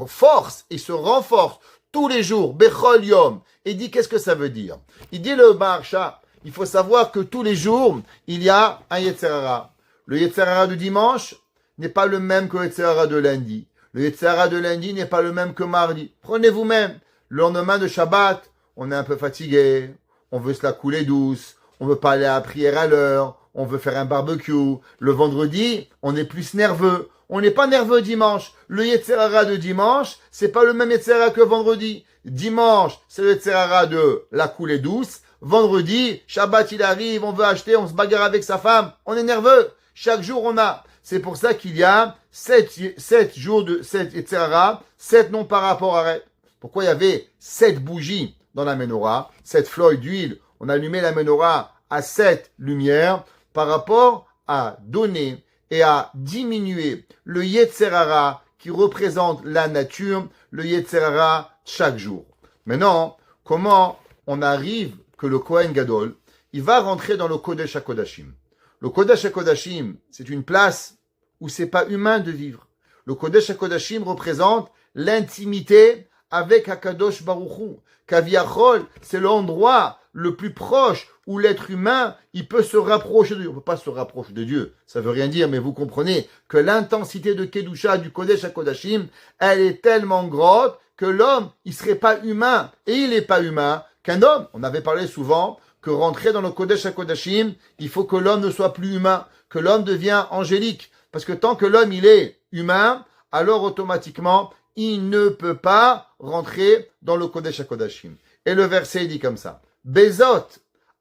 force, il se renforce tous les jours, bechol yom. Et il dit, qu'est-ce que ça veut dire? Il dit le Maharsha, il faut savoir que tous les jours, il y a un Yetzer Hara. Le Yetzer Hara de dimanche n'est pas le même que le Yetzer Hara de lundi. Le Yetzer Hara de lundi n'est pas le même que mardi. Prenez vous-même. Le lendemain de Shabbat, on est un peu fatigué, on veut se la couler douce, on veut pas aller à la prière à l'heure, on veut faire un barbecue. Le vendredi, on est plus nerveux. On n'est pas nerveux dimanche. Le Yetzer Hara de dimanche, c'est pas le même Yetzer Hara que vendredi. Dimanche, c'est le Yetzer Hara de la coulée douce. Vendredi, Shabbat il arrive, on veut acheter, on se bagarre avec sa femme, on est nerveux. Chaque jour on a. C'est pour ça qu'il y a 7 jours de 7 Yetzer Hara, 7 noms par rapport à Ré. Pourquoi il y avait 7 bougies dans la menorah, 7 feuilles d'huile, on allumait la menorah à 7 lumières par rapport à donner et à diminuer le Yetzer Hara qui représente la nature, le Yetzer Hara chaque jour. Maintenant, comment on arrive que le Kohen Gadol, il va rentrer dans le Kodesh HaKodashim. Le Kodesh HaKodashim, c'est une place où c'est pas humain de vivre. Le Kodesh HaKodashim représente l'intimité avec Hakadosh Baruch Hu. Kaviachol, c'est l'endroit le plus proche où l'être humain, il peut se rapprocher de Dieu. On ne peut pas se rapprocher de Dieu. Ça veut rien dire, mais vous comprenez que l'intensité de Kedusha du Kodesh HaKodashim, elle est tellement grande que l'homme, il serait pas humain. Et il n'est pas humain qu'un homme. On avait parlé souvent que rentrer dans le Kodesh HaKodashim, il faut que l'homme ne soit plus humain, que l'homme devient angélique. Parce que tant que l'homme, il est humain, alors automatiquement, il ne peut pas rentrer dans le Kodesh HaKodashim. Et le verset dit comme ça. Bezot,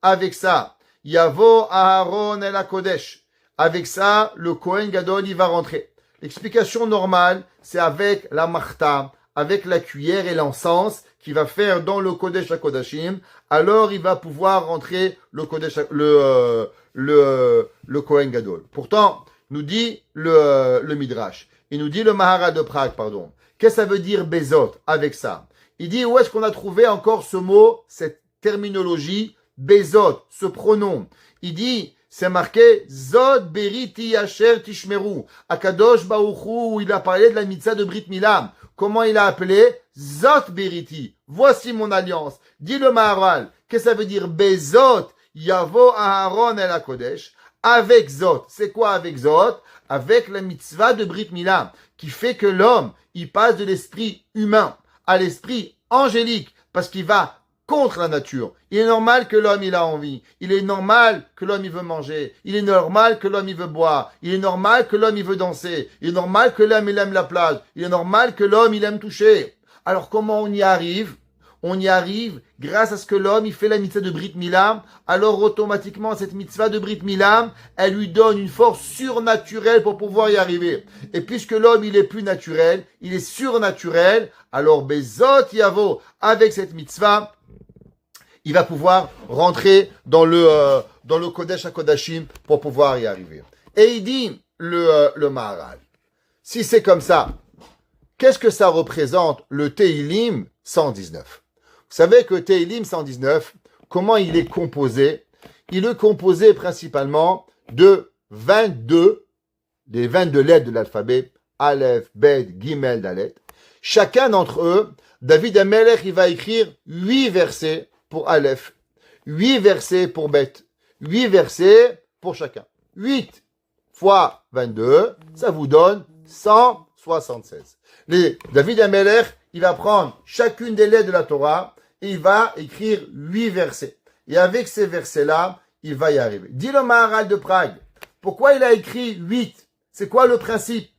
avec ça, Yavo Aharon el HaKodesh. Avec ça, le Kohen Gadol, il va rentrer. L'explication normale, c'est avec la marta, avec la cuillère et l'encens qu'il va faire dans le Kodesh HaKodashim. Alors, il va pouvoir rentrer le Kohen Gadol. Pourtant, nous dit le Midrash. Il nous dit le Maharal de Prague, pardon. Qu'est-ce que ça veut dire Bezot avec ça? Il dit où est-ce qu'on a trouvé encore ce mot, cette terminologie, Bezot, ce pronom. Il dit, c'est marqué Zod Beriti Asher Tishmeru. Akadosh Baruch Hu, il a parlé de la mitzvah de Brit Milam. Comment il a appelé? Zot Beriti. Voici mon alliance. Dit le Maharal. Qu'est-ce que ça veut dire Bezot? Yavo Aharon el HaKodesh. Avec Zot. C'est quoi avec Zot? Avec la mitzvah de Brit Milam, qui fait que l'homme, il passe de l'esprit humain à l'esprit angélique, parce qu'il va contre la nature. Il est normal que l'homme, il a envie. Il est normal que l'homme, il veut manger. Il est normal que l'homme, il veut boire. Il est normal que l'homme, il veut danser. Il est normal que l'homme, il aime la plage. Il est normal que l'homme, il aime toucher. Alors, comment on y arrive? on y arrive grâce à ce que l'homme, il fait la mitzvah de Brit Mila. Alors automatiquement, cette mitzvah de Brit Mila, elle lui donne une force surnaturelle pour pouvoir y arriver. Et puisque l'homme, il est plus naturel, il est surnaturel, alors Bezot Yavo, avec cette mitzvah, il va pouvoir rentrer dans le Kodesh HaKodashim pour pouvoir y arriver. Et il dit, le Maharal, si c'est comme ça, qu'est-ce que ça représente le Teilim 119? Vous savez que Teilim 119, comment il est composé? Il est composé principalement de 22, des 22 lettres de l'alphabet, Aleph, Bet, Gimel, Dalet. Chacun d'entre eux, David Amelech, il va écrire 8 versets pour Aleph, 8 versets pour Bet, 8 versets pour chacun. 8 fois 22, ça vous donne 176. David Amelech, il va prendre chacune des lettres de la Torah et il va écrire 8 versets. Et avec ces versets-là, il va y arriver. Dit le Maharal de Prague, pourquoi il a écrit 8? C'est quoi le principe?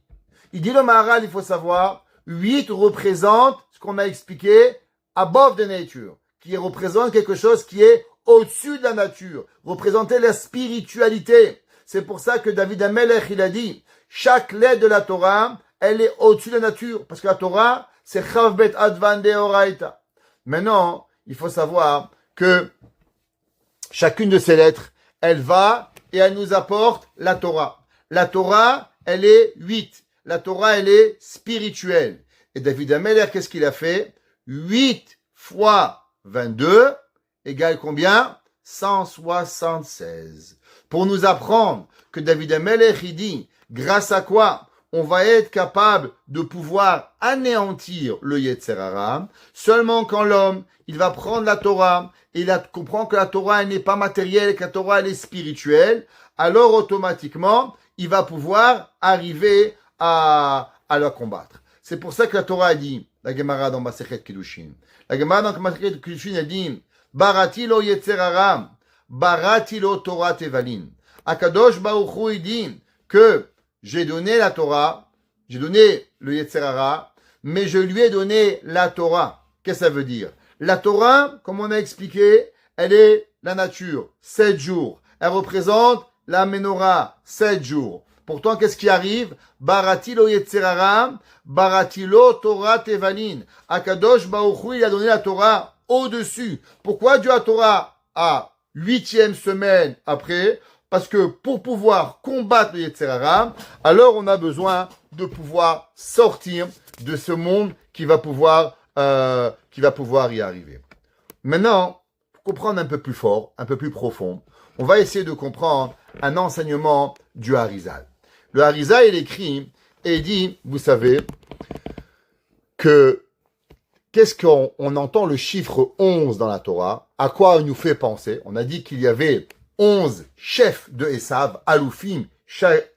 Il dit le Maharal, il faut savoir, 8 représente ce qu'on a expliqué, above the nature, qui représente quelque chose qui est au-dessus de la nature, représenter la spiritualité. C'est pour ça que David Amelech, il a dit, chaque lettre de la Torah, elle est au-dessus de la nature, parce que la Torah, c'est Chavbet Advan Deoraita. Maintenant, il faut savoir que chacune de ces lettres, elle va et elle nous apporte la Torah. La Torah, elle est 8. La Torah, elle est spirituelle. Et David Amelech, qu'est-ce qu'il a fait? 8 fois 22 égale combien? 176. Pour nous apprendre que David Amelech, il dit, grâce à quoi on va être capable de pouvoir anéantir le Yetzer Hara, seulement quand l'homme, il va prendre la Torah, et il comprend que la Torah, elle n'est pas matérielle, que la Torah, elle est spirituelle, alors automatiquement, il va pouvoir arriver à la combattre. C'est pour ça que la Torah a dit, la Gemara dans Masechet Kiddushin. La Gemara dans Masechet Kiddushin, elle dit, Barati lo Yetzer Hara, Barati lo Torah Tevalin. Akadosh Baruch Hu, il dit que j'ai donné la Torah, j'ai donné le Yetzer Hara, mais je lui ai donné la Torah. Qu'est-ce que ça veut dire? La Torah, comme on a expliqué, elle est la nature, 7 jours. Elle représente la Menorah, 7 jours. Pourtant, qu'est-ce qui arrive? Baratilo Yetzer Hara, Baratilo Torah Tevalin. Akadosh Baruch Hu, il a donné la Torah au-dessus. Pourquoi Dieu a Torah à 8e semaine après? Parce que pour pouvoir combattre le Yetzer Hara, alors on a besoin de pouvoir sortir de ce monde qui va pouvoir y arriver. Maintenant, pour comprendre un peu plus fort, un peu plus profond, on va essayer de comprendre un enseignement du Harizal. Le Harizal, il écrit et il dit, vous savez, que qu'est-ce qu'on entend le chiffre 11 dans la Torah? À quoi il nous fait penser? On a dit qu'il y avait 11 chefs de Esav, Aloufim,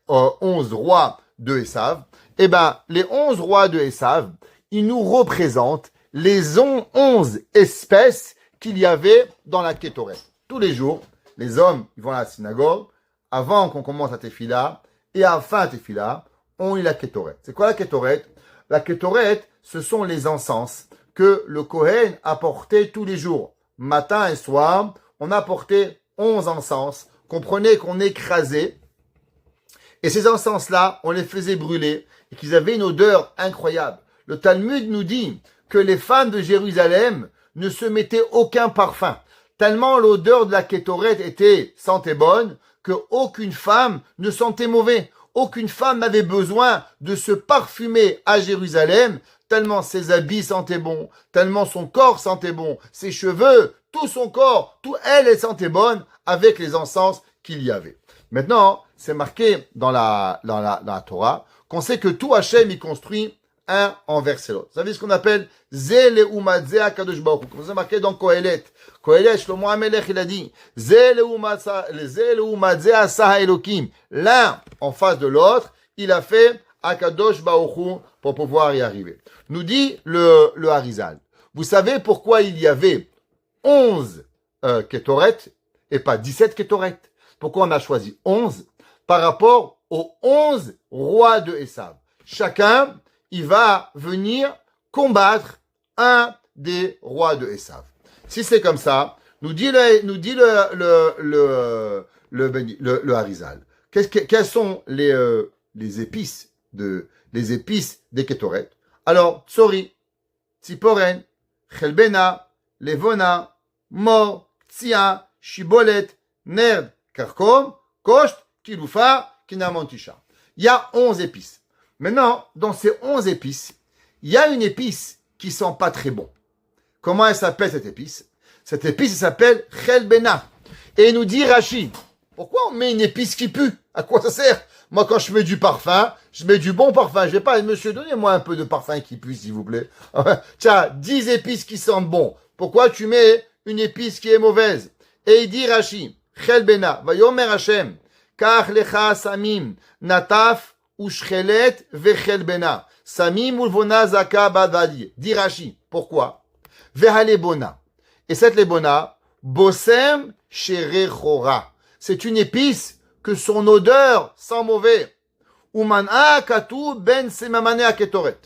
11 rois de Esav. Eh ben, les 11 rois de Esav, ils nous représentent les 11 espèces qu'il y avait dans la Kétoret. Tous les jours, les hommes, ils vont à la synagogue, avant qu'on commence la Tefila, et à la fin de la Tefila, on lit la Kétoret. C'est quoi la Kétoret? La Kétoret, ce sont les encens que le Kohen apportait tous les jours. Matin et soir, on apportait 11 encens, comprenez qu'on écrasait, et ces encens-là, on les faisait brûler, et qu'ils avaient une odeur incroyable. Le Talmud nous dit que les femmes de Jérusalem ne se mettaient aucun parfum, tellement l'odeur de la Kétoret sentait bonne, qu'aucune femme ne sentait mauvais. Aucune femme n'avait besoin de se parfumer à Jérusalem, tellement ses habits sentaient bon, tellement son corps sentait bon, ses cheveux, tout son corps, tout elle sentait bonne avec les encens qu'il y avait. Maintenant, c'est marqué dans la Torah qu'on sait que tout Hachem y construit un envers l'autre. Vous savez ce qu'on appelle Zé Leuma Zé Akadosh Baruch Hu. C'est marqué dans Kohelet. Kohelet, Shlomo HaMelech, il a dit Zé Leuma Zé Asa Elokim. L'un en face de l'autre, il a fait Akadosh Baruch Hu pour pouvoir y arriver. Nous dit le Harizal. Vous savez pourquoi il y avait 11 Kétoret et pas 17 Kétoret? Pourquoi on a choisi 11? Par rapport aux 11 rois de Esav. Chacun, il va venir combattre un des rois de Esav. Si c'est comme ça, nous dit le Harizal. Quelles sont les épices des Ketoret? Alors, tsori, tziporen, chelbena, levona, mor, tsia, shibolet, nerd, karkom, kosht, kiloufa, kinamantisha. Il y a 11 épices. Maintenant, dans ces 11 épices, il y a une épice qui sent pas très bon. Comment elle s'appelle cette épice? Cette épice, elle s'appelle chelbena. Et il nous dit Rashi, pourquoi on met une épice qui pue? À quoi ça sert? Moi, quand je mets du parfum, je mets du bon parfum. Je vais pas, monsieur, donnez-moi un peu de parfum qui pue, s'il vous plaît. Tiens, 10 épices qui sentent bon. Pourquoi tu mets une épice qui est mauvaise? Et il dit Rashi, chelbena, vayomer Hashem, kach lecha samim, nataf, ushchelet, vechelbena. Samim ulvona zaka badvadi. Dit Rashi, pourquoi? Vehalebona. Et cette lebona, bosem sherechora. C'est une épice que son odeur sent mauvais. Umana katu ben semamane aketoret.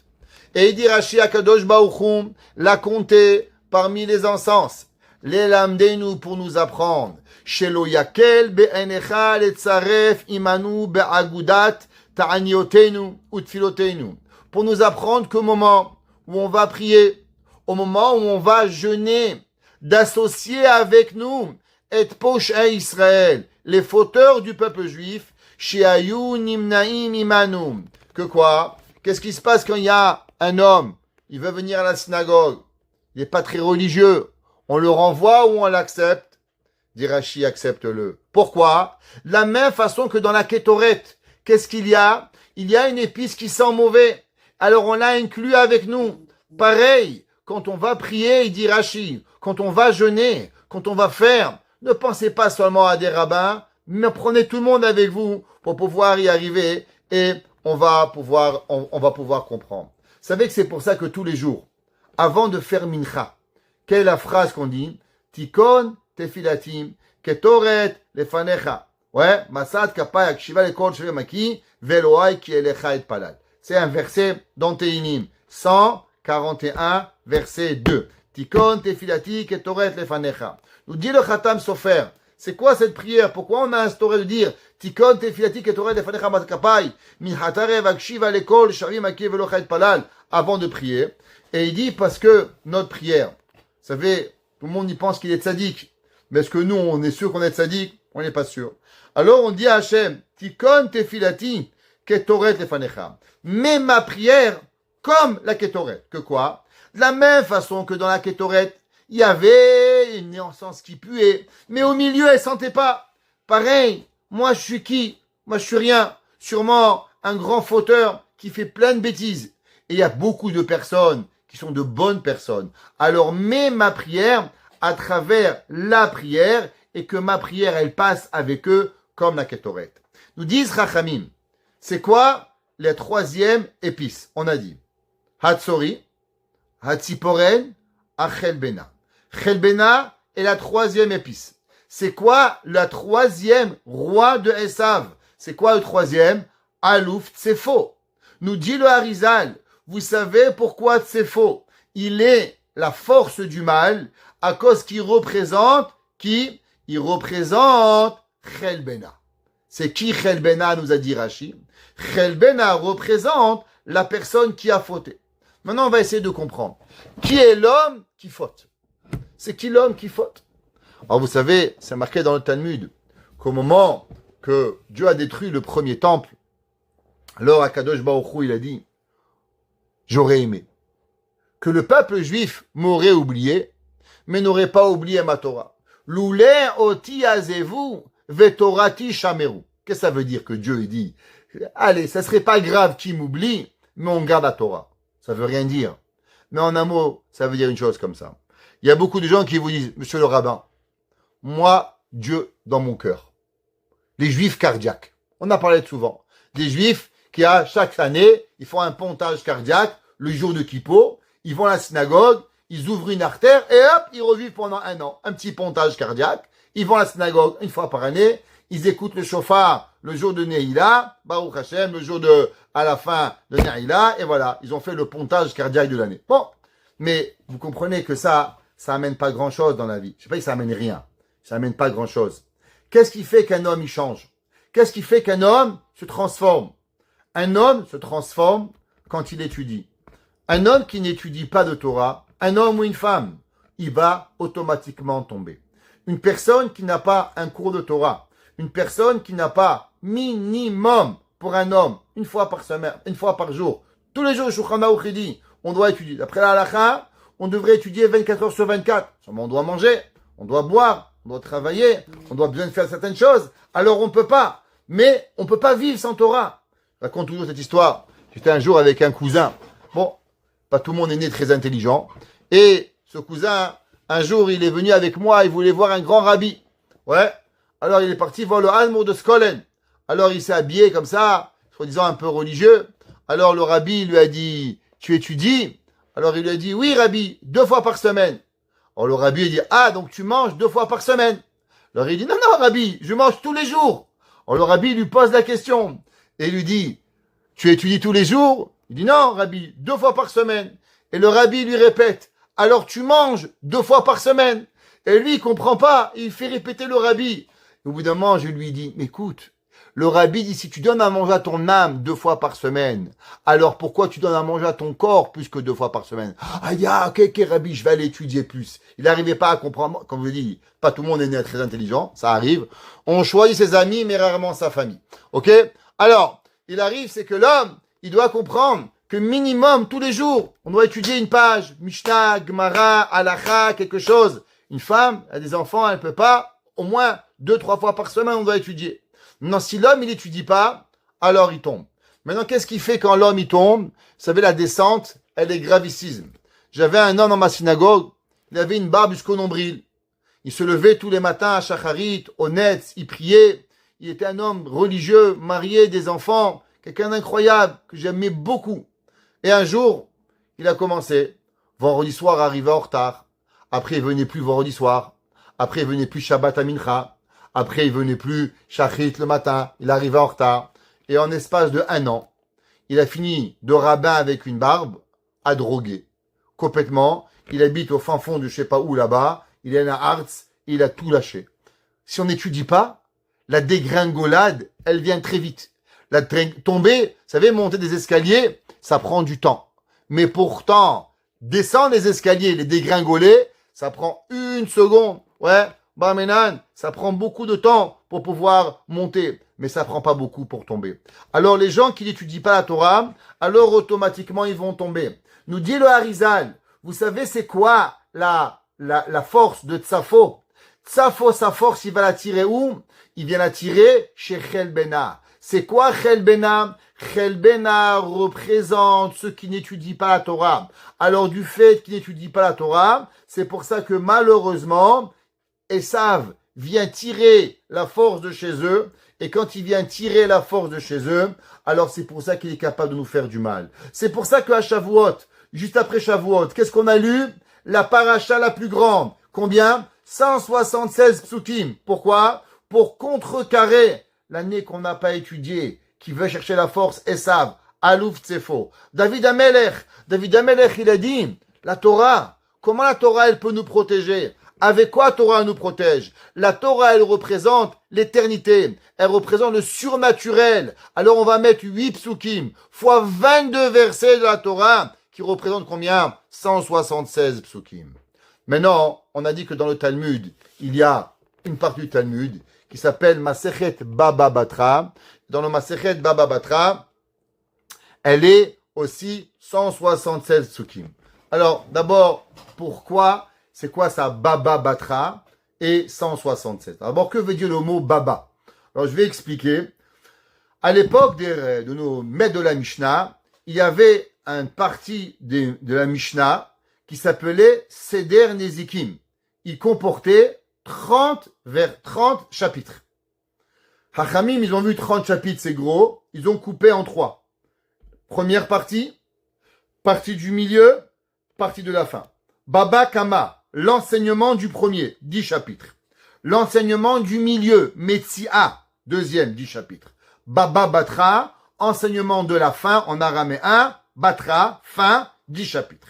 Et il dit Rashi akadosh baruchum l'a compté parmi les encens. Lelamdenu pour nous apprendre. Shelo yakel be'enecha letzaref imanu be'agudat ta'aniotenu utfilotenu. Pour nous apprendre qu'au moment où on va prier, au moment où on va jeûner, d'associer avec nous et posh'e Israël, les fauteurs du peuple juif, she'ayu nimnaim imanu. Que quoi? Qu'est-ce qui se passe quand il y a un homme, il veut venir à la synagogue, il n'est pas très religieux, on le renvoie ou on l'accepte? Dit Rashi, accepte-le. Pourquoi? De la même façon que dans la Kétoret, qu'est-ce qu'il y a? Il y a une épice qui sent mauvais. Alors on l'a inclus avec nous. Pareil, quand on va prier, il dit Rashi, quand on va jeûner, quand on va faire, ne pensez pas seulement à des rabbins, mais prenez tout le monde avec vous pour pouvoir y arriver et on va pouvoir comprendre. Vous savez que c'est pour ça que tous les jours, avant de faire mincha, quelle est la phrase qu'on dit? Tikon tefilatim, ketoret lefanecha. Ouais, masad kapay akshiva lekol shvemaki, veloai ki elecha et palal. C'est un verset dans Tehinim, 141, verset 2. Tikon tefilati ketoret lefanecha. Nous dit le Khatam Sofer, c'est quoi cette prière? Pourquoi on a instauré de dire Tikon tefilati ketoret lefanecha masad kapay, min hatarev akshiva lekol shvemaki velocha et palal, avant de prier? Et il dit parce que notre prière, vous savez, tout le monde y pense qu'il est tzaddik. Mais est-ce que nous, on est sûr qu'on est tzaddik? On n'est pas sûr. Alors on dit à Hachem, Tikon tefilati ketoret lefanecha. Mais ma prière, comme la ketoret. Que quoi? De la même façon que dans la ketoret, il y avait une encens qui puait. Mais au milieu, elle sentait pas. Pareil, moi je suis qui? Moi je suis rien. Sûrement un grand fauteur qui fait plein de bêtises. Et il y a beaucoup de personnes qui sont de bonnes personnes. Alors mets ma prière à travers la prière et que ma prière, elle passe avec eux comme la Ketoret. Nous disent Rachamim, c'est quoi la troisième épice? On a dit Hatsori, Hatziporen, Achelbena. Chelbena est la troisième épice. C'est quoi la troisième roi de Esav? C'est quoi le troisième? Alouf Tsefo. Nous dit le Harizal, vous savez pourquoi Tsefo? Il est la force du mal à cause qu'il représente qui? Il représente Chelbena. C'est qui Chelbena, nous a dit Rashi? Chelbena représente la personne qui a fauté. Maintenant, on va essayer de comprendre. Qui est l'homme qui faute? C'est qui l'homme qui faute? Alors, vous savez, c'est marqué dans le Talmud qu'au moment que Dieu a détruit le premier temple, alors Akadosh Baruch Hu, il a dit, j'aurais aimé que le peuple juif m'aurait oublié, mais n'aurait pas oublié ma Torah. Loulé oti azevu vetorati shameru. Qu'est-ce que ça veut dire que Dieu il dit? Allez, ça serait pas grave qu'il m'oublie, mais on garde la Torah. Ça veut rien dire. Mais en un mot, ça veut dire une chose comme ça. Il y a beaucoup de gens qui vous disent, monsieur le rabbin, moi, Dieu dans mon cœur. Les juifs cardiaques. On a parlé souvent. Des juifs qui, à chaque année, ils font un pontage cardiaque le jour de Kippour. Ils vont à la synagogue, ils ouvrent une artère et hop, ils revivent pendant un an. Un petit pontage cardiaque. Ils vont à la synagogue une fois par année. Ils écoutent le shofar le jour de Neila, Baruch Hashem, le jour de, à la fin de Neila, et voilà, ils ont fait le pontage cardiaque de l'année. Bon, Mais vous comprenez que ça amène pas grand-chose dans la vie. Je sais pas si ça amène rien. Ça amène pas grand-chose. Qu'est-ce qui fait qu'un homme, il change? Qu'est-ce qui fait qu'un homme se transforme? Un homme se transforme quand il étudie. Un homme qui n'étudie pas de Torah, un homme ou une femme, il va automatiquement tomber. Une personne qui n'a pas un cours de Torah, une personne qui n'a pas minimum pour un homme, une fois par semaine, une fois par jour, tous les jours, Shulchan Aruch dit, on doit étudier. D'après la halakha, on devrait étudier 24 heures sur 24. Seulement, on doit manger, on doit boire, on doit travailler, on doit bien faire certaines choses. Alors, on ne peut pas. Mais on ne peut pas vivre sans Torah. Je raconte toujours cette histoire. J'étais un jour avec un cousin. Bon, pas tout le monde est né très intelligent. Et ce cousin, un jour, il est venu avec moi, il voulait voir un grand rabbi. Ouais. Alors, il est parti voir le Almour de Skolen. Alors, il s'est habillé comme ça, soi-disant un peu religieux. Alors, le rabbi lui a dit, tu étudies? Alors, il lui a dit, oui, rabbi, 2 fois par semaine. Alors, le rabbi a dit, ah, donc tu manges 2 fois par semaine. Alors, il dit, non, non, rabbi, je mange tous les jours. Alors, le rabbi lui pose la question et lui dit, tu étudies tous les jours? Il dit, non, rabbi, 2 fois par semaine. Et le rabbi lui répète, alors tu manges 2 fois par semaine. Et lui, il comprend pas, il fait répéter le rabbi. Et au bout d'un moment, je lui dis, mais écoute, le rabbi dit, si tu donnes à manger à ton âme 2 fois par semaine, alors pourquoi tu donnes à manger à ton corps plus que 2 fois par semaine? Ah, ok, rabbi, je vais aller étudier plus. Il n'arrivait pas à comprendre, comme je dis, pas tout le monde est né très intelligent, ça arrive. On choisit ses amis, mais rarement sa famille. Ok? Alors, il arrive, c'est que l'homme, il doit comprendre que minimum, tous les jours, on doit étudier une page, Mishnah, Gemara, Halakha, quelque chose. Une femme, elle a des enfants, elle peut pas, au moins 2-3 fois par semaine, on doit étudier. Maintenant, si l'homme, il n'étudie pas, alors il tombe. Maintenant, qu'est-ce qu'il fait quand l'homme, il tombe? Vous savez, la descente, elle est gravissime. J'avais un homme dans ma synagogue, il avait une barbe jusqu'au nombril. Il se levait tous les matins à Shacharit, au Netz, il priait. Il était un homme religieux, marié, des enfants, quelqu'un d'incroyable, que j'aimais beaucoup. Et un jour, il a commencé. Vendredi soir, arrivé en retard. Après, il venait plus vendredi soir. Après, il venait plus Shabbat à Mincha. Après, il venait plus Shachrit le matin. Il arrivait en retard. Et en espace de 1 an, il a fini de rabbin avec une barbe à droguer. Complètement. Il habite au fin fond de je sais pas où là-bas. Il est à Hartz. Il a tout lâché. Si on n'étudie pas, la dégringolade, elle vient très vite. Tomber, vous savez, monter des escaliers, ça prend du temps. Mais pourtant, descendre les escaliers, les dégringoler, ça prend 1 seconde. Ouais, Barmenan, ça prend beaucoup de temps pour pouvoir monter. Mais ça prend pas beaucoup pour tomber. Alors, les gens qui n'étudient pas la Torah, alors automatiquement, ils vont tomber. Nous dit le Harizal, vous savez, c'est quoi la force de Tsafo? Tsafo, sa force, il va la tirer où? Il vient la tirer chez Chelbena. C'est quoi Chelbena? Chelbena représente ceux qui n'étudient pas la Torah. Alors du fait qu'ils n'étudient pas la Torah, c'est pour ça que malheureusement, Esav vient tirer la force de chez eux. Et quand il vient tirer la force de chez eux, alors c'est pour ça qu'il est capable de nous faire du mal. C'est pour ça qu'à Shavuot, juste après Shavuot, qu'est-ce qu'on a lu? La paracha la plus grande. Combien? 176 psukim. Pourquoi? Pour contrecarrer l'année qu'on n'a pas étudiée, qui veut chercher la force, Esav, Alouf Tsefo. David Amelech, il a dit, la Torah, comment la Torah, elle peut nous protéger? Avec quoi la Torah nous protège? La Torah, elle représente l'éternité. Elle représente le surnaturel. Alors on va mettre 8 psukim, fois 22 versets de la Torah, qui représentent combien? 176 psukim. Maintenant, on a dit que dans le Talmud, il y a une partie du Talmud qui s'appelle Masechet Baba Batra. Dans le Masechet Baba Batra, elle est aussi 176 psukim. Alors, d'abord, pourquoi? C'est quoi ça, Baba Batra et 167? D'abord, que veut dire le mot Baba? Alors, je vais expliquer. À l'époque de nos maîtres de la Mishnah, il y avait une partie de la Mishnah qui s'appelait Seder Nezikim. Il comportait 30 chapitres. Hachamim, ils ont vu 30 chapitres, c'est gros. Ils ont coupé en 3. Première partie, partie du milieu, partie de la fin. Baba Kama, l'enseignement du premier, 10 chapitres. L'enseignement du milieu, Metsia, deuxième, 10 chapitres. Baba Batra, enseignement de la fin en araméen, Batra, fin, 10 chapitres.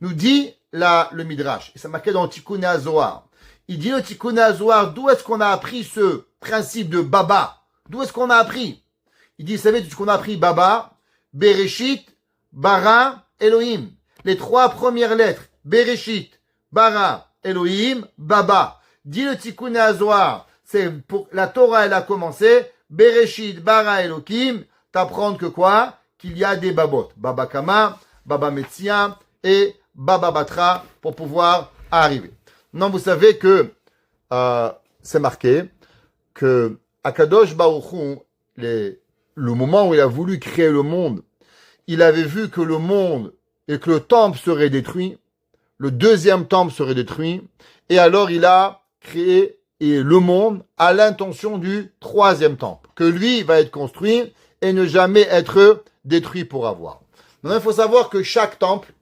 Nous dit le Midrash, et ça marqué dans le Tikkun HaZohar. Il dit le Tikkun HaZohar, d'où est-ce qu'on a appris ce principe de Baba? D'où est-ce qu'on a appris? Il dit, vous savez, ce qu'on a appris Baba, Bereshit, Bara, Elohim. Les trois premières lettres, Bereshit, Bara, Elohim, Baba. Dit le Tikkun HaZohar, c'est pour la Torah, elle a commencé, Bereshit, Bara, Elohim, t'apprendre que quoi? Qu'il y a des babot. Baba Kama, Baba Metzia et Baba Batra pour pouvoir arriver. Non, vous savez que c'est marqué que Akadosh Baruch Hu, le moment où il a voulu créer le monde, il avait vu que le monde et que le temple serait détruit, le deuxième temple serait détruit, et alors il a créé le monde à l'intention du troisième temple, que lui va être construit et ne jamais être détruit pour avoir. Maintenant, il faut savoir que chaque temple,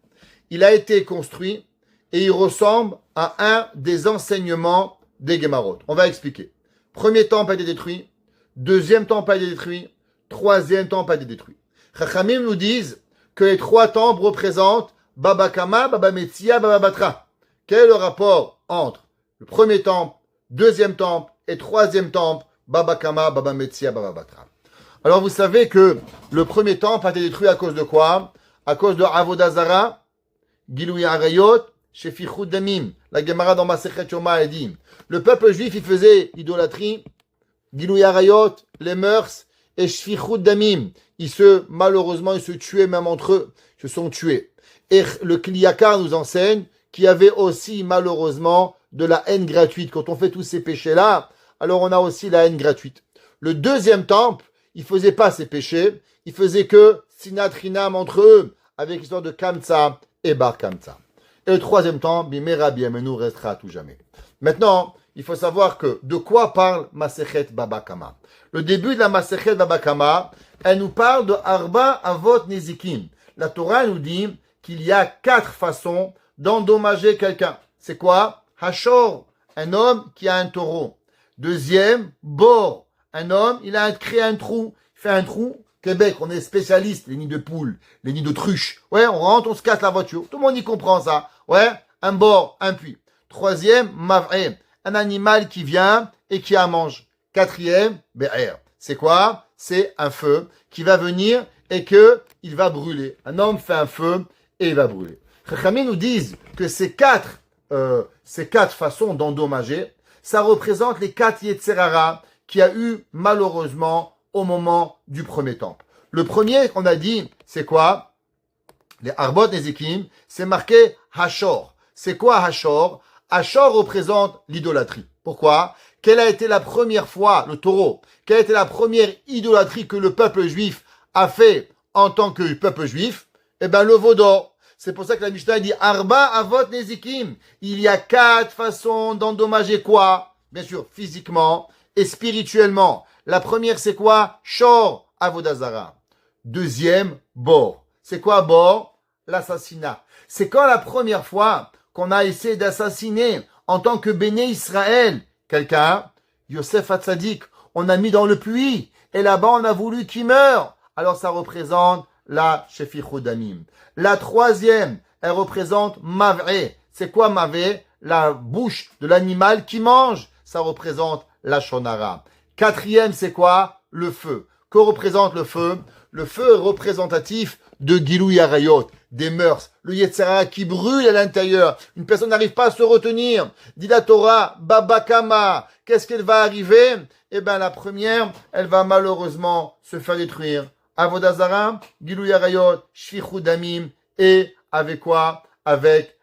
il a été construit et il ressemble à un des enseignements des Gemarot. On va expliquer. Premier temple a été détruit, deuxième temple a été détruit, troisième temple a été détruit. Chachamim nous disent que les trois temples représentent Baba Kama, Baba Metzia, Baba Batra. Quel est le rapport entre le premier temple, deuxième temple et troisième temple, Baba Kama, Baba Metzia, Baba Batra? Alors vous savez que le premier temple a été détruit à cause de quoi? À cause de Avodah Zara, Gilui Arayot, Shefichut Damim. La Gemara dans Masechet Yoma a dit, le peuple juif, il faisait idolâtrie, Gilui Arayot, les mœurs, et Shefichut Damim. Malheureusement, ils se tuaient même entre eux. Ils se sont tués. Et le Kliyakar nous enseigne qu'il y avait aussi, malheureusement, de la haine gratuite. Quand on fait tous ces péchés-là, alors on a aussi la haine gratuite. Le deuxième temple, il faisait pas ces péchés. Il faisait que Sinat Rinam entre eux, avec l'histoire de Kamsa et Bar Kamsa. Et le troisième temple, Bimera Biamenu restera à tout jamais. Maintenant, il faut savoir que de quoi parle Masechet Baba Kama. Le début de la Masechet Baba Kama, elle nous parle de Arba Avot Nezikim. La Torah nous dit qu'il y a 4 façons d'endommager quelqu'un. C'est quoi? Hashor, un homme qui a un taureau. Deuxième, Bor, un homme, il a créé un trou. Il fait un trou. Québec, on est spécialiste, les nids de poules, les nids d'autruches. Ouais, on rentre, on se casse la voiture. Tout le monde y comprend ça. Ouais, un bord, un puits. Troisième, Mav'e, un animal qui vient et qui a mange. Quatrième, Be'er. C'est quoi? C'est un feu qui va venir et que il va brûler. Un homme fait un feu et il va brûler. Chachamim nous disent que ces quatre façons d'endommager, ça représente les 4 Yetzerara qu'il y a eu malheureusement au moment du premier temple. Le premier qu'on a dit, c'est quoi? Les Arbot Nezikim, c'est marqué Hashor. C'est quoi Hashor? Hashor représente l'idolâtrie. Pourquoi? Quelle a été la première fois, le taureau, quelle a été la première idolâtrie que le peuple juif a fait en tant que peuple juif? Eh ben, le veau d'or. C'est pour ça que la Mishnah dit Arba Avot Nezikim. Il y a 4 façons d'endommager quoi? Bien sûr, physiquement et spirituellement. La première, c'est quoi? Shor, Avodah Zara. Deuxième, Bor. C'est quoi Bor? L'assassinat. C'est quand la première fois qu'on a essayé d'assassiner en tant que Béné Israël quelqu'un? Yosef Hatzadik, on a mis dans le puits et là-bas on a voulu qu'il meure. Alors ça représente la Shefichut Damim. La troisième, elle représente Mav'e. C'est quoi Mav'e? La bouche de l'animal qui mange. Ça représente la Shonara. Quatrième, c'est quoi? Le feu. Que représente le feu? Le feu est représentatif de Gilui Arayot, des mœurs. Le Yetzirah qui brûle à l'intérieur. Une personne n'arrive pas à se retenir. Dit la Torah, Baba Kama. Qu'est-ce qu'elle va arriver? Eh ben, la première, elle va malheureusement se faire détruire. Avodah Zara, Gilui Arayot, Shfichut Damim, et avec quoi? Avec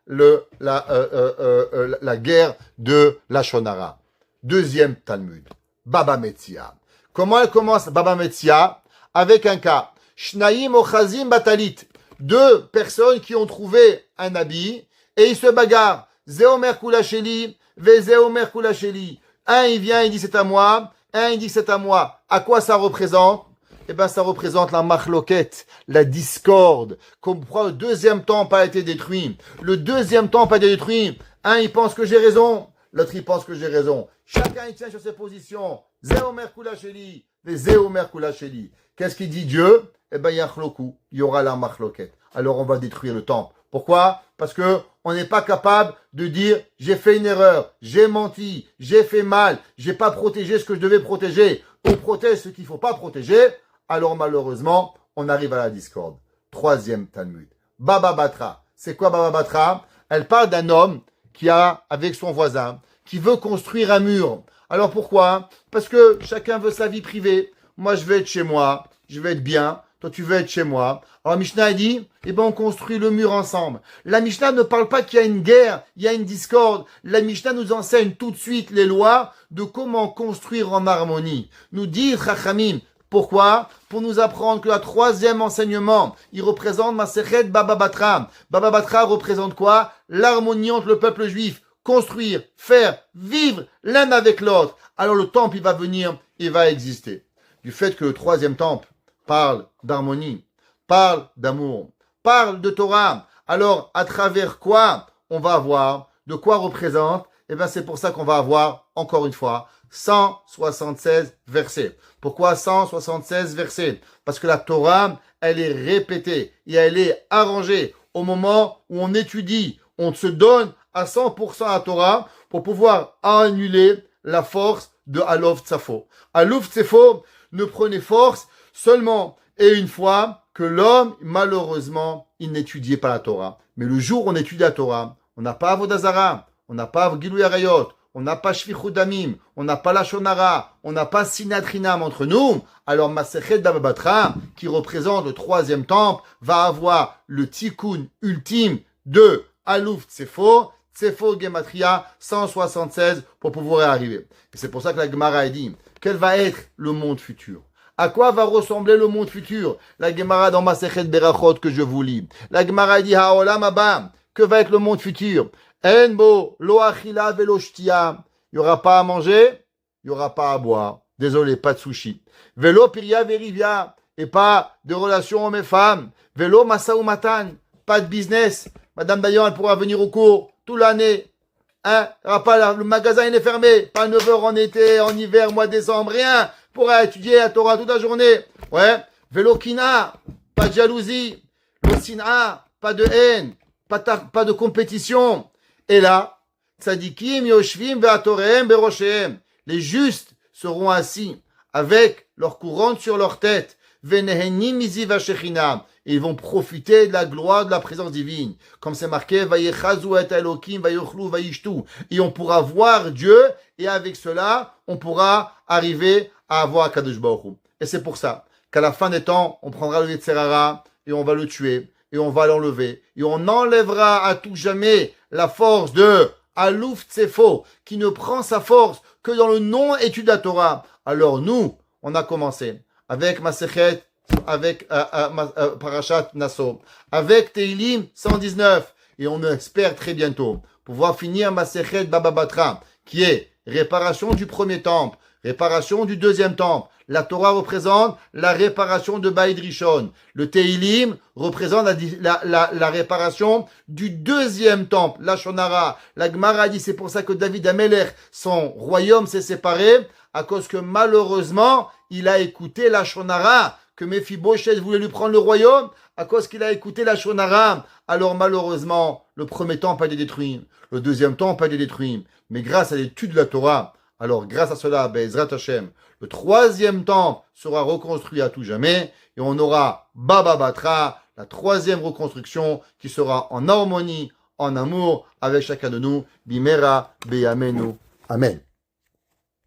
la guerre de la Shonara. Deuxième Talmud. Baba Metzia. Comment elle commence Baba Metzia? Avec un cas. Shnaim Ochazim Batalit. 2 personnes qui ont trouvé un habit et ils se bagarrent. Zeomer Kulacheli, Vezeomer Kulacheli. Un il vient, il dit c'est à moi. Un il dit c'est à moi. À quoi ça représente? Eh ben ça représente la machloquette, la discorde. Pourquoi le deuxième temple a été détruit? Le deuxième temple a été détruit. Un il pense que j'ai raison. L'autre, il pense que j'ai raison. Chacun, il tient sur ses positions. Zéomer Kulacheli, les Zéomer Kulacheli. Qu'est-ce qu'il dit Dieu? Eh ben, il y a un chloku. Il y aura la machloquette. Alors, on va détruire le temple. Pourquoi? parce que on n'est pas capable de dire j'ai fait une erreur, j'ai menti, j'ai fait mal, j'ai pas protégé ce que je devais protéger, on protège ce qu'il faut pas protéger, alors malheureusement, on arrive à la discorde. Troisième Talmud. Baba Batra. C'est quoi Baba Batra? Elle parle d'un homme qui a, avec son voisin, qui veut construire un mur. Alors pourquoi? Parce que chacun veut sa vie privée. Moi, je vais être chez moi, je vais être bien. Toi, tu veux être chez moi. Alors, Mishnah a dit, on construit le mur ensemble. La Mishnah ne parle pas qu'il y a une guerre, il y a une discorde. La Mishnah nous enseigne tout de suite les lois de comment construire en harmonie. Nous dit Chachamim. Pourquoi? Pour nous apprendre que le troisième enseignement, il représente Masechet Baba Batra. Baba Batra représente quoi? L'harmonie entre le peuple juif. Construire, faire, vivre l'un avec l'autre. Alors le temple, il va venir, il va exister. Du fait que le troisième temple parle d'harmonie, parle d'amour, parle de Torah. Alors, à travers quoi on va avoir? De quoi représente? C'est pour ça qu'on va avoir, encore une fois, 176 versets. Pourquoi 176 versets? Parce que la Torah, elle est répétée et elle est arrangée au moment où on étudie. On se donne à 100% à la Torah pour pouvoir annuler la force de Alof Tsafo. Alof Tsafo ne prenait force seulement et une fois que l'homme, malheureusement, il n'étudiait pas la Torah. Mais le jour où on étudie la Torah, on n'a pas Avodah Zara, on n'a pas Gilui Arayot, on n'a pas Shvichut Damim, on n'a pas Lashon Hara, on n'a pas Sinat Chinam entre nous, alors Masechet Baba Batra, qui représente le troisième temple, va avoir le tikkun ultime de Alouf Tsefo, Tsefo Gematria 176 pour pouvoir y arriver. Et c'est pour ça que la Gemara a dit, quel va être le monde futur? À quoi va ressembler le monde futur? La Gemara dans Masechet Berachot que je vous lis. La Gemara dit, Haolam Haba, que va être le monde futur? Enbo, lo achila velo shtia. Il n'y aura pas à manger, il n'y aura pas à boire. Désolé, pas de sushi. Velo piria verivia. Et pas de relations hommes et femmes. Velo masa ou matan. Pas de business. Madame Dayan, elle pourra venir au cours toute l'année. Hein? Le magasin il est fermé. Pas 9 heures en été, en hiver, mois de décembre, rien. Pourra étudier la Torah toute la journée. Ouais. Velo kina. Pas de jalousie. Lo sina. Pas de haine. Pas de compétition. Et là, tzadikim yoshvim ve'atorehem beroshehem. Les justes seront assis avec leur couronne sur leur tête. Venehenim miziv hashechinam. Et ils vont profiter de la gloire de la présence divine. Comme c'est marqué, vayechazu et elokim vayochlu vayishtu. Et on pourra voir Dieu, et avec cela, on pourra arriver à avoir Kadosh Baruch Hu. Et c'est pour ça qu'à la fin des temps, on prendra le Yetzer Hara et on va le tuer. Et on va l'enlever. Et on enlèvera à tout jamais la force de Alouf Tsefo, qui ne prend sa force que dans le non-étude de la Torah. Alors nous, on a commencé avec Masechet, avec Parashat Naso, avec Teilim 119. Et on espère très bientôt pouvoir finir Masechet Baba Batra, qui est réparation du premier temple, réparation du deuxième temple. La Torah représente la réparation de Baïd Rishon. Le Teilim représente la réparation du deuxième temple, la Shonara. La Gemara dit, c'est pour ça que David Amelech, son royaume s'est séparé, à cause que malheureusement, il a écouté la Shonara, que Mephibosheth voulait lui prendre le royaume, à cause qu'il a écouté la Shonara. Alors malheureusement, le premier temple a été détruit, le deuxième temple a été détruit. Mais grâce à l'étude de la Torah, alors grâce à cela, Be'ezrat Hashem, le troisième temple sera reconstruit à tout jamais et on aura Baba Batra, la troisième reconstruction qui sera en harmonie, en amour avec chacun de nous. Bimera, Beyamenu. Amen.